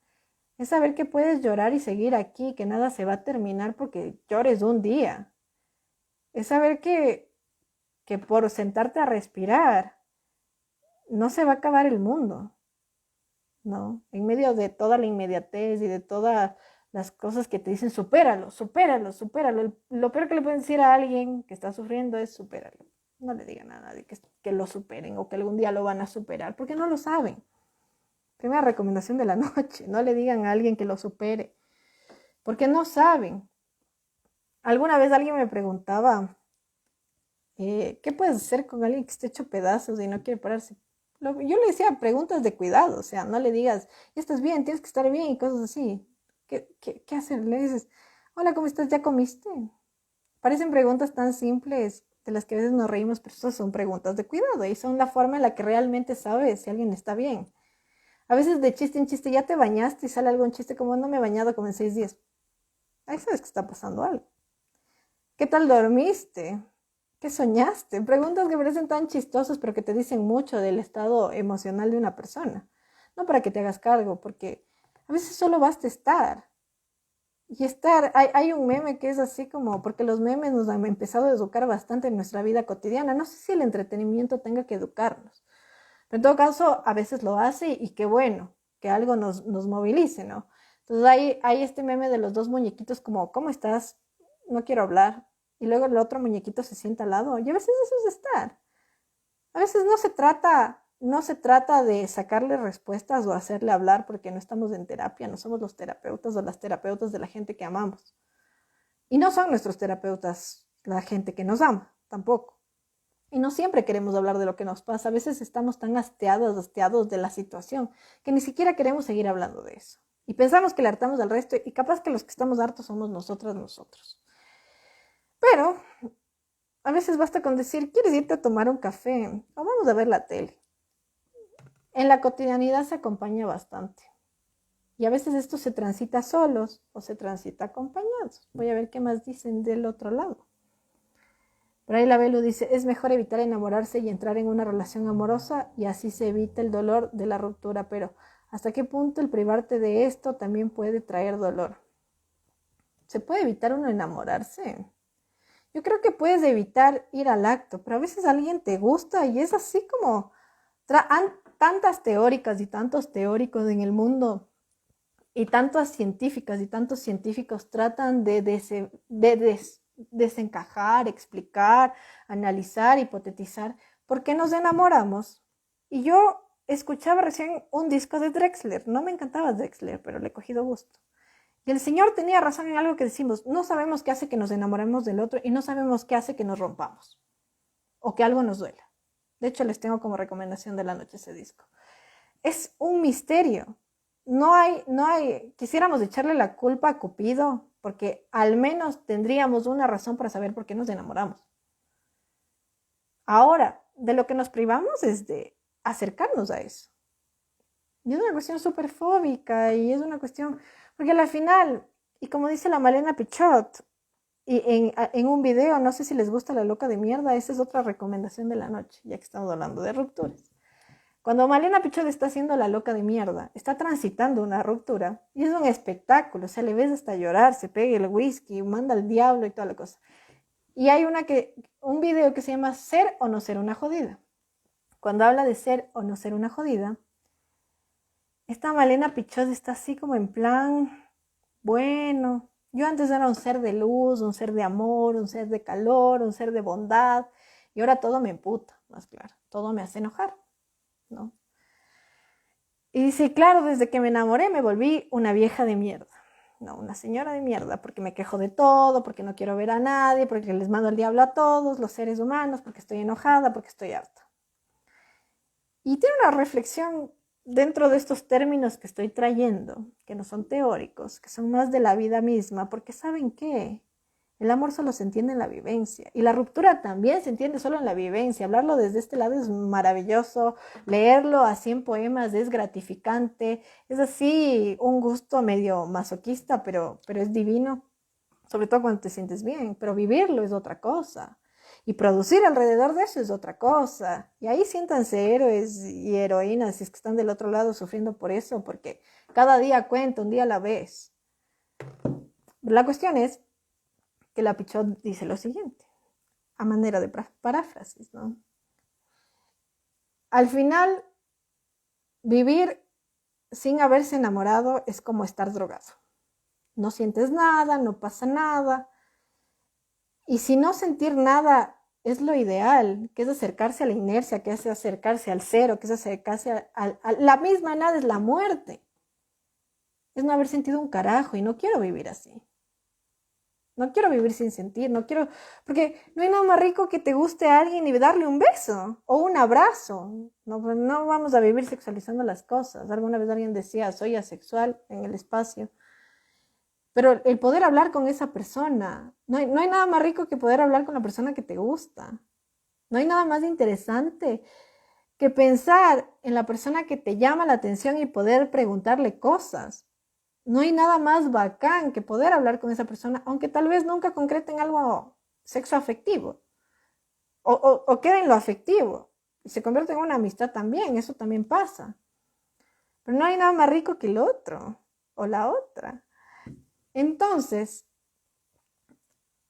Es saber que puedes llorar y seguir aquí, que nada se va a terminar porque llores un día. Es saber que por sentarte a respirar no se va a acabar el mundo, ¿no? En medio de toda la inmediatez y de todas las cosas que te dicen, supéralo, supéralo, supéralo. Lo peor que le pueden decir a alguien que está sufriendo es supéralo. No le digan a nadie que lo superen o que algún día lo van a superar, porque no lo saben. Primera recomendación de la noche, no le digan a alguien que lo supere, porque no saben. Alguna vez alguien me preguntaba, ¿qué puedes hacer con alguien que esté hecho pedazos y no quiere pararse? Yo le decía preguntas de cuidado, o sea, no le digas, estás bien, tienes que estar bien y cosas así. ¿Qué hacer? Le dices, hola, ¿cómo estás? ¿Ya comiste? Parecen preguntas tan simples de las que a veces nos reímos, pero esas son preguntas de cuidado y son la forma en la que realmente sabes si alguien está bien. A veces de chiste en chiste ya te bañaste y sale algún chiste como no me he bañado como en 6 días. Ahí sabes que está pasando algo. ¿Qué tal dormiste? ¿Qué soñaste? Preguntas que parecen tan chistosas pero que te dicen mucho del estado emocional de una persona. No para que te hagas cargo, porque a veces solo basta estar. Y hay un meme que es así como, porque los memes nos han empezado a educar bastante en nuestra vida cotidiana. No sé si el entretenimiento tenga que educarnos. Pero en todo caso, a veces lo hace y qué bueno, que algo nos movilice, ¿no? Entonces hay este meme de los dos muñequitos como, ¿cómo estás? No quiero hablar. Y luego el otro muñequito se sienta al lado. Y a veces eso es estar. A veces no se trata de sacarle respuestas o hacerle hablar porque no estamos en terapia, no somos los terapeutas o las terapeutas de la gente que amamos. Y no son nuestros terapeutas la gente que nos ama, tampoco. Y no siempre queremos hablar de lo que nos pasa. A veces estamos tan hastiados de la situación, que ni siquiera queremos seguir hablando de eso. Y pensamos que le hartamos al resto y capaz que los que estamos hartos somos nosotros. Pero a veces basta con decir, ¿quieres irte a tomar un café? O vamos a ver la tele. En la cotidianidad se acompaña bastante. Y a veces esto se transita solos o se transita acompañados. Voy a ver qué más dicen del otro lado. Por ahí la Belu dice, es mejor evitar enamorarse y entrar en una relación amorosa y así se evita el dolor de la ruptura, pero ¿hasta qué punto el privarte de esto también puede traer dolor? ¿Se puede evitar uno enamorarse? Yo creo que puedes evitar ir al acto, pero a veces alguien te gusta y es así como tantas teóricas y tantos teóricos en el mundo y tantas científicas y tantos científicos tratan de desencajar, explicar, analizar, hipotetizar, por qué nos enamoramos. Y yo escuchaba recién un disco de Drexler. No me encantaba Drexler, pero le he cogido gusto. Y el Señor tenía razón en algo que decimos, no sabemos qué hace que nos enamoremos del otro y no sabemos qué hace que nos rompamos o que algo nos duela. De hecho, les tengo como recomendación de la noche ese disco. Es un misterio. Quisiéramos echarle la culpa a Cupido, porque al menos tendríamos una razón para saber por qué nos enamoramos. Ahora, de lo que nos privamos es de acercarnos a eso. Y es una cuestión súper fóbica y es una cuestión, porque al final, y como dice la Malena Pichot, y en un video, no sé si les gusta La Loca de Mierda, esa es otra recomendación de la noche, ya que estamos hablando de rupturas. Cuando Malena Pichot está haciendo La Loca de Mierda, está transitando una ruptura y es un espectáculo, o sea, le ves hasta llorar, se pega el whisky, manda al diablo y toda la cosa. Y hay un video que se llama Ser o no ser una jodida. Cuando habla de ser o no ser una jodida, esta Malena Pichot está así como en plan, bueno, yo antes era un ser de luz, un ser de amor, un ser de calor, un ser de bondad, y ahora todo me emputa, más claro, todo me hace enojar, ¿no? Y dice, claro, desde que me enamoré me volví una vieja de mierda, no, una señora de mierda, porque me quejo de todo, porque no quiero ver a nadie, porque les mando al diablo a todos los seres humanos, porque estoy enojada, porque estoy harta. Y tiene una reflexión dentro de estos términos que estoy trayendo, que no son teóricos, que son más de la vida misma, porque ¿saben qué? El amor solo se entiende en la vivencia y la ruptura también se entiende solo en la vivencia. Hablarlo desde este lado es maravilloso, leerlo así en poemas es gratificante, es así un gusto medio masoquista, pero es divino, sobre todo cuando te sientes bien, pero vivirlo es otra cosa. Y producir alrededor de eso es otra cosa. Y ahí siéntanse héroes y heroínas si es que están del otro lado sufriendo por eso, porque cada día cuenta, un día a la vez. La cuestión es que la Pichot dice lo siguiente, a manera de paráfrasis, ¿no? Al final, vivir sin haberse enamorado es como estar drogado. No sientes nada, no pasa nada. Y si no sentir nada es lo ideal, que es acercarse a la inercia, que es acercarse al cero, que es acercarse a la misma nada, es la muerte. Es no haber sentido un carajo y no quiero vivir así. No quiero vivir sin sentir, no quiero, porque no hay nada más rico que te guste a alguien y darle un beso o un abrazo. No, pues no vamos a vivir sexualizando las cosas. Alguna vez alguien decía, soy asexual en el espacio. Pero el poder hablar con esa persona, no hay nada más rico que poder hablar con la persona que te gusta. No hay nada más interesante que pensar en la persona que te llama la atención y poder preguntarle cosas. No hay nada más bacán que poder hablar con esa persona, aunque tal vez nunca concreten algo sexo afectivo o quede en lo afectivo y se convierte en una amistad también, eso también pasa. Pero no hay nada más rico que el otro o la otra. Entonces,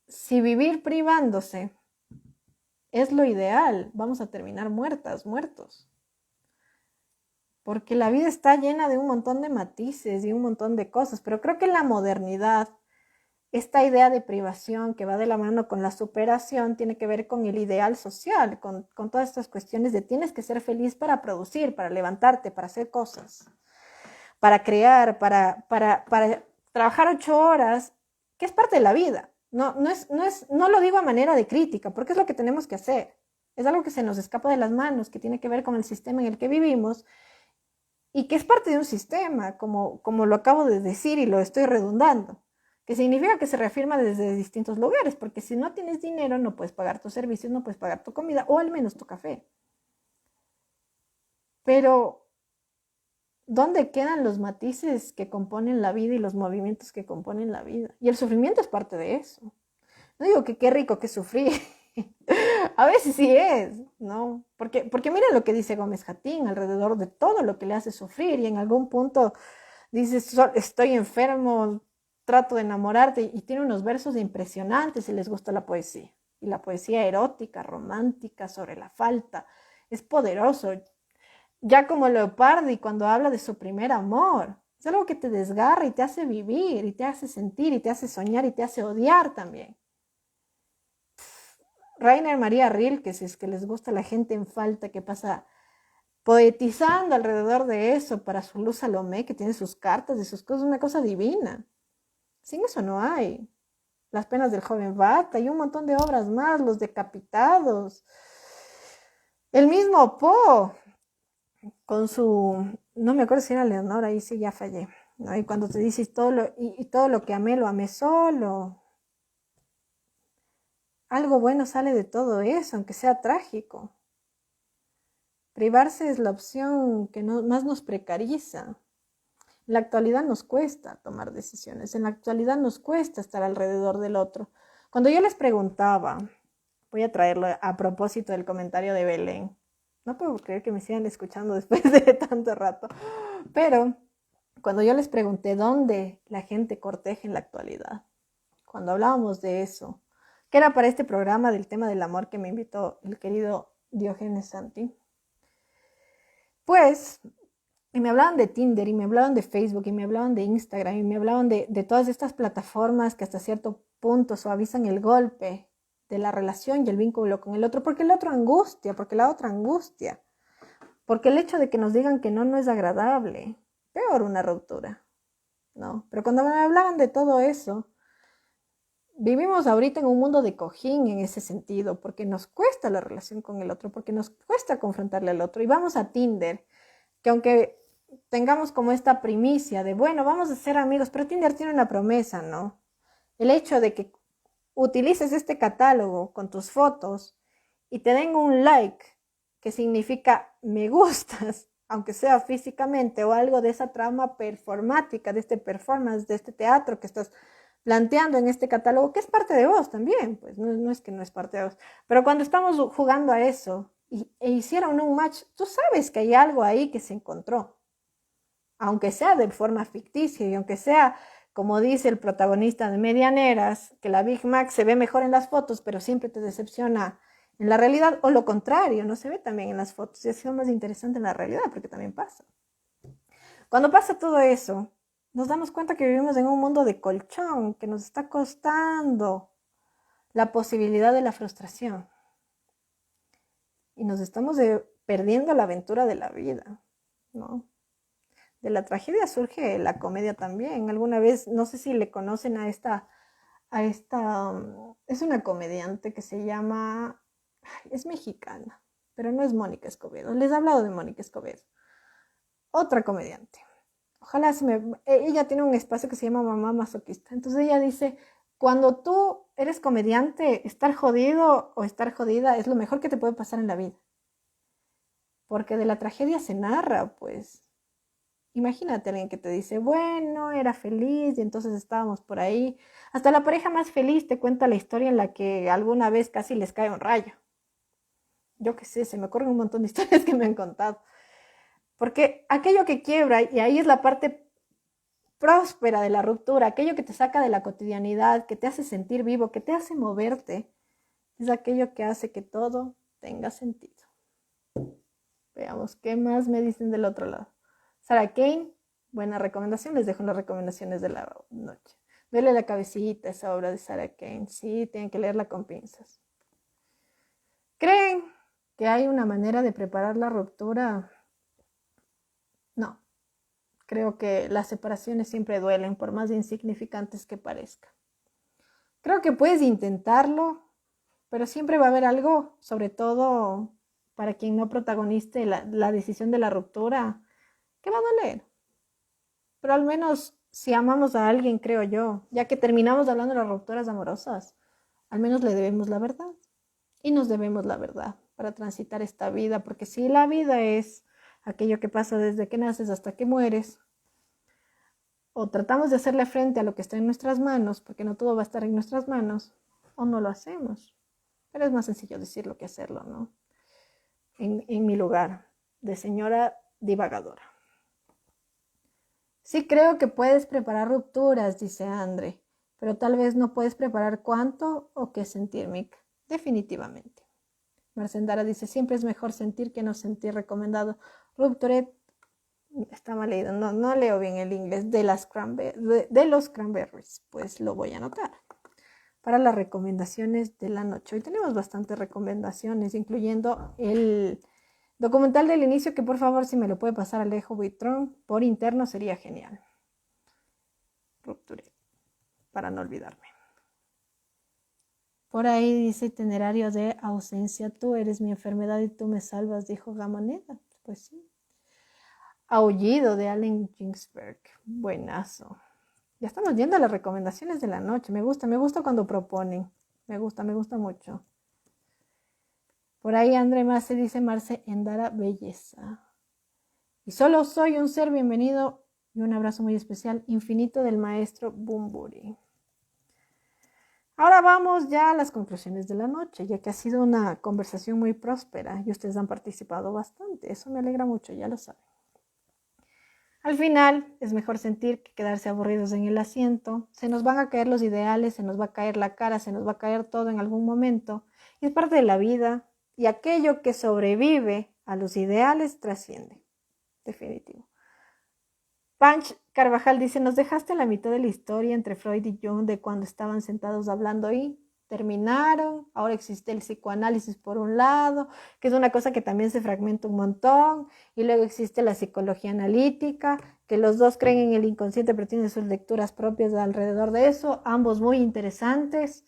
si vivir privándose es lo ideal, vamos a terminar muertas, muertos. Porque la vida está llena de un montón de matices y un montón de cosas, pero creo que en la modernidad, esta idea de privación que va de la mano con la superación tiene que ver con el ideal social, con todas estas cuestiones de tienes que ser feliz para producir, para levantarte, para hacer cosas, para crear, para trabajar 8 horas, que es parte de la vida. No lo digo a manera de crítica, porque es lo que tenemos que hacer. Es algo que se nos escapa de las manos, que tiene que ver con el sistema en el que vivimos y que es parte de un sistema, como lo acabo de decir y lo estoy redundando, que significa que se reafirma desde distintos lugares, porque si no tienes dinero no puedes pagar tus servicios, no puedes pagar tu comida o al menos tu café. Pero ¿dónde quedan los matices que componen la vida y los movimientos que componen la vida? Y el sufrimiento es parte de eso. No digo que qué rico que sufrir. A veces sí es, ¿no? Porque mira lo que dice Gómez Jatín alrededor de todo lo que le hace sufrir y en algún punto dice, estoy enfermo, trato de enamorarte y tiene unos versos impresionantes si les gusta la poesía. Y la poesía erótica, romántica, sobre la falta, es poderoso. Ya como Leopardi cuando habla de su primer amor, es algo que te desgarra y te hace vivir y te hace sentir y te hace soñar y te hace odiar también. Rainer María Rilke, si es que les gusta la gente en falta que pasa poetizando alrededor de eso para su Luz Salomé, que tiene sus cartas y sus cosas, una cosa divina. Sin eso no hay. Las penas del joven Bata y un montón de obras más, Los Decapitados. El mismo Poe, con su, no me acuerdo si era Leonor, ahí sí ya fallé, ¿no? Y cuando te dices todo lo que amé, lo amé solo. Algo bueno sale de todo eso, aunque sea trágico. Privarse es la opción que más nos precariza. En la actualidad nos cuesta tomar decisiones, en la actualidad nos cuesta estar alrededor del otro. Cuando yo les preguntaba, voy a traerlo a propósito del comentario de Belén, no puedo creer que me sigan escuchando después de tanto rato, pero cuando yo les pregunté dónde la gente corteja en la actualidad, cuando hablábamos de eso, que era para este programa del tema del amor que me invitó el querido Diógenes Santi, pues, y me hablaban de Tinder, y me hablaban de Facebook, y me hablaban de Instagram, y me hablaban de todas estas plataformas que hasta cierto punto suavizan el golpe de la relación y el vínculo con el otro, porque el otro angustia, porque la otra angustia, porque el hecho de que nos digan que no es agradable, peor una ruptura, ¿no? Pero cuando me hablaban de todo eso, vivimos ahorita en un mundo de cojín en ese sentido, porque nos cuesta la relación con el otro, porque nos cuesta confrontarle al otro, y vamos a Tinder, que aunque tengamos como esta primicia de, bueno, vamos a ser amigos, pero Tinder tiene una promesa, ¿no? El hecho de que utilices este catálogo con tus fotos y te den un like, que significa me gustas, aunque sea físicamente, o algo de esa trama performática, de este performance, de este teatro que estás planteando en este catálogo, que es parte de vos también, pues no es que no es parte de vos, pero cuando estamos jugando a eso e hicieron un match, tú sabes que hay algo ahí que se encontró, aunque sea de forma ficticia y aunque sea, como dice el protagonista de Medianeras, que la Big Mac se ve mejor en las fotos, pero siempre te decepciona en la realidad, o lo contrario, no se ve también en las fotos, y es más interesante en la realidad, porque también pasa. Cuando pasa todo eso, nos damos cuenta que vivimos en un mundo de colchón, que nos está costando la posibilidad de la frustración. Y nos estamos perdiendo la aventura de la vida, ¿no? De la tragedia surge la comedia también. Alguna vez, no sé si le conocen a esta, es una comediante que se llama, es mexicana, pero no es Mónica Escobedo. Les he hablado de Mónica Escobedo. Otra comediante. Ojalá ella tiene un espacio que se llama Mamá Masoquista. Entonces ella dice, cuando tú eres comediante, estar jodido o estar jodida es lo mejor que te puede pasar en la vida. Porque de la tragedia se narra, pues. Imagínate a alguien que te dice, bueno, era feliz y entonces estábamos por ahí. Hasta la pareja más feliz te cuenta la historia en la que alguna vez casi les cae un rayo. Yo qué sé, se me ocurren un montón de historias que me han contado. Porque aquello que quiebra, y ahí es la parte próspera de la ruptura, aquello que te saca de la cotidianidad, que te hace sentir vivo, que te hace moverte, es aquello que hace que todo tenga sentido. Veamos qué más me dicen del otro lado. Sarah Kane, buena recomendación, les dejo las recomendaciones de la noche. Duele la cabecita esa obra de Sarah Kane, sí, tienen que leerla con pinzas. ¿Creen que hay una manera de preparar la ruptura? No, creo que las separaciones siempre duelen, por más insignificantes que parezcan. Creo que puedes intentarlo, pero siempre va a haber algo, sobre todo para quien no protagonice la decisión de la ruptura, que va a doler. Pero al menos si amamos a alguien, creo yo, ya que terminamos hablando de las rupturas amorosas, al menos le debemos la verdad. Y nos debemos la verdad para transitar esta vida, porque si la vida es aquello que pasa desde que naces hasta que mueres, o tratamos de hacerle frente a lo que está en nuestras manos, porque no todo va a estar en nuestras manos, o no lo hacemos. Pero es más sencillo decirlo que hacerlo, ¿no? En mi lugar de señora divagadora. Sí creo que puedes preparar rupturas, dice Andre, pero tal vez no puedes preparar cuánto o qué sentir, Mick. Definitivamente. Marcendara dice, siempre es mejor sentir que no sentir. Recomendado. Rupture, está mal leído, no leo bien el inglés, de los Cranberries, pues lo voy a anotar. Para las recomendaciones de la noche. Hoy tenemos bastantes recomendaciones, incluyendo el Documental del inicio que por favor si me lo puede pasar Alejo Buitrón por interno sería genial. Rupture, para no olvidarme. Por ahí dice itinerario de ausencia. Tú eres mi enfermedad y tú me salvas, dijo Gamoneda. Pues sí. Aullido de Allen Ginsberg. Buenazo. Ya estamos viendo las recomendaciones de la noche. Me gusta cuando proponen. Me gusta mucho. Por ahí André Mace dice Marce Endara Belleza. Y solo soy un ser bienvenido y un abrazo muy especial, infinito del maestro Bumburi. Ahora vamos ya a las conclusiones de la noche, ya que ha sido una conversación muy próspera y ustedes han participado bastante. Eso me alegra mucho, ya lo saben. Al final es mejor sentir que quedarse aburridos en el asiento. Se nos van a caer los ideales, se nos va a caer la cara, se nos va a caer todo en algún momento. Y es parte de la vida y aquello que sobrevive a los ideales trasciende. Definitivo. Punch Carvajal dice, nos dejaste la mitad de la historia entre Freud y Jung de cuando estaban sentados hablando y terminaron. Ahora existe el psicoanálisis por un lado, que es una cosa que también se fragmenta un montón, y luego existe la psicología analítica, que los dos creen en el inconsciente pero tienen sus lecturas propias alrededor de eso, ambos muy interesantes.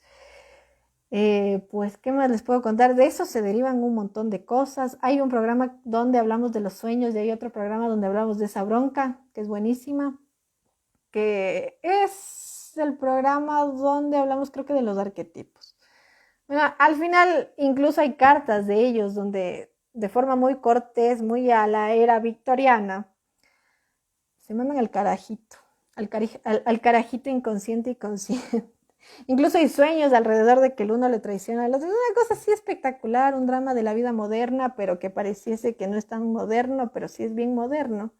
Pues, ¿qué más les puedo contar? De eso se derivan un montón de cosas. Hay un programa donde hablamos de los sueños y hay otro programa donde hablamos de esa bronca, que es buenísima, que es el programa donde hablamos creo que de los arquetipos. Bueno, al final incluso hay cartas de ellos donde de forma muy cortés, muy a la era victoriana, se mandan al carajito, al carajito inconsciente y consciente. Incluso hay sueños alrededor de que el uno le traiciona al otro. Es una cosa así espectacular, un drama de la vida moderna, pero que pareciese que no es tan moderno, pero sí es bien moderno.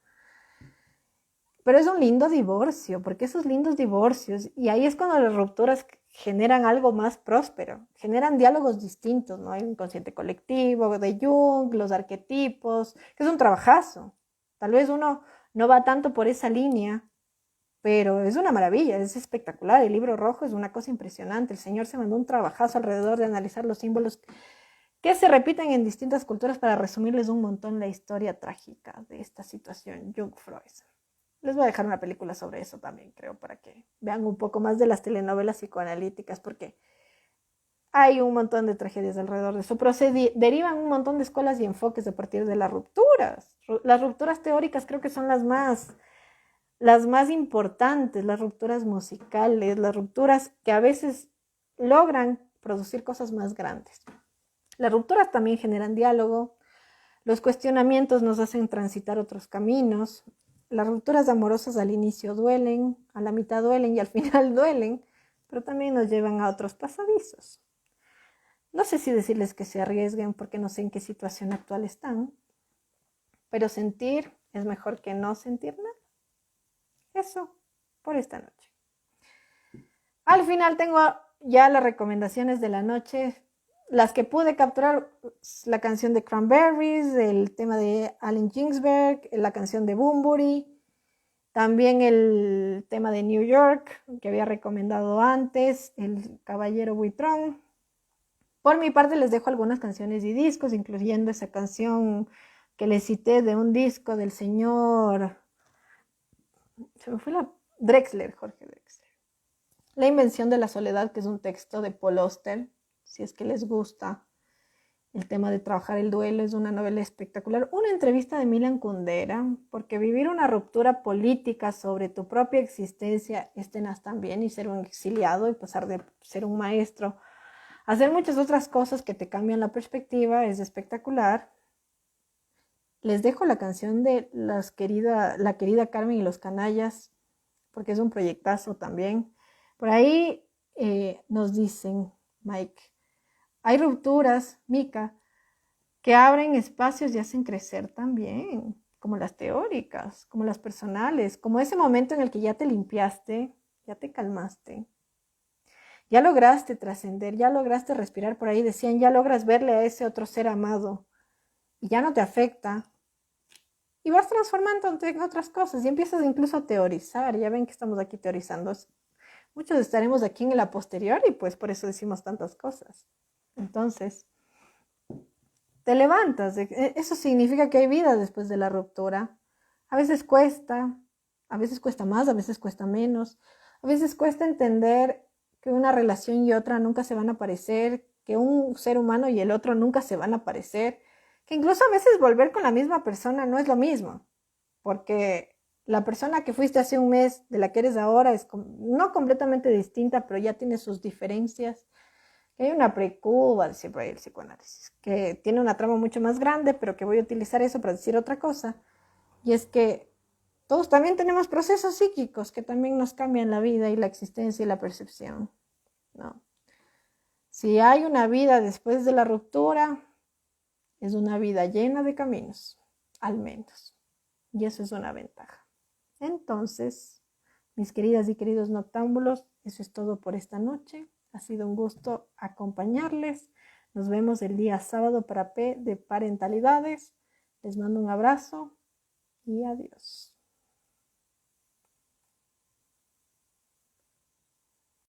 Pero es un lindo divorcio, porque esos lindos divorcios, y ahí es cuando las rupturas generan algo más próspero, generan diálogos distintos, ¿no? Hay un inconsciente colectivo de Jung, los arquetipos, que es un trabajazo. Tal vez uno no va tanto por esa línea, pero es una maravilla, es espectacular. El libro rojo es una cosa impresionante. El señor se mandó un trabajazo alrededor de analizar los símbolos que se repiten en distintas culturas para resumirles un montón la historia trágica de esta situación Jung-Freud. Les voy a dejar una película sobre eso también, creo, para que vean un poco más de las telenovelas psicoanalíticas, porque hay un montón de tragedias alrededor de eso, pero se derivan un montón de escuelas y enfoques a partir de las rupturas. Las rupturas teóricas creo que son las más importantes, las rupturas musicales, las rupturas que a veces logran producir cosas más grandes. Las rupturas también generan diálogo, los cuestionamientos nos hacen transitar otros caminos, las rupturas amorosas al inicio duelen, a la mitad duelen y al final duelen, pero también nos llevan a otros pasadizos. No sé si decirles que se arriesguen porque no sé en qué situación actual están, pero sentir es mejor que no sentir nada. Eso por esta noche. Al final tengo ya las recomendaciones de la noche, las que pude capturar, la canción de Cranberries, el tema de Allen Ginsberg, la canción de Bumburi, también el tema de New York, que había recomendado antes, el Caballero Buitrón. Por mi parte les dejo algunas canciones y discos, incluyendo esa canción que les cité de un disco del señor... Se me fue Jorge Drexler. La invención de la soledad, que es un texto de Paul Auster, si es que les gusta el tema de trabajar el duelo, es una novela espectacular. Una entrevista de Milan Kundera, porque vivir una ruptura política sobre tu propia existencia es tenaz también, y ser un exiliado y pasar de ser un maestro a hacer muchas otras cosas que te cambian la perspectiva es espectacular. Les dejo la canción de la querida Carmen y los Canallas, porque es un proyectazo también. Por ahí nos dicen, Mike, hay rupturas, Mica, que abren espacios y hacen crecer también, como las teóricas, como las personales, como ese momento en el que ya te limpiaste, ya te calmaste, ya lograste trascender, ya lograste respirar. Por ahí decían, ya logras verle a ese otro ser amado y ya no te afecta. Y vas transformándote en otras cosas y empiezas incluso a teorizar. Ya ven que estamos aquí teorizando. Muchos estaremos aquí en la posterior y pues por eso decimos tantas cosas. Entonces, te levantas. Eso significa que hay vida después de la ruptura. A veces cuesta más, a veces cuesta menos. A veces cuesta entender que una relación y otra nunca se van a parecer, que un ser humano y el otro nunca se van a parecer, que incluso a veces volver con la misma persona no es lo mismo, porque la persona que fuiste hace un mes de la que eres ahora es no completamente distinta, pero ya tiene sus diferencias. Hay una precuba, decía por ahí el psicoanálisis, que tiene una trama mucho más grande, pero que voy a utilizar eso para decir otra cosa, y es que todos también tenemos procesos psíquicos que también nos cambian la vida y la existencia y la percepción, ¿no? Si hay una vida después de la ruptura, es una vida llena de caminos, al menos. Y eso es una ventaja. Entonces, mis queridas y queridos noctámbulos, eso es todo por esta noche. Ha sido un gusto acompañarles. Nos vemos el día sábado para P de parentalidades. Les mando un abrazo y adiós.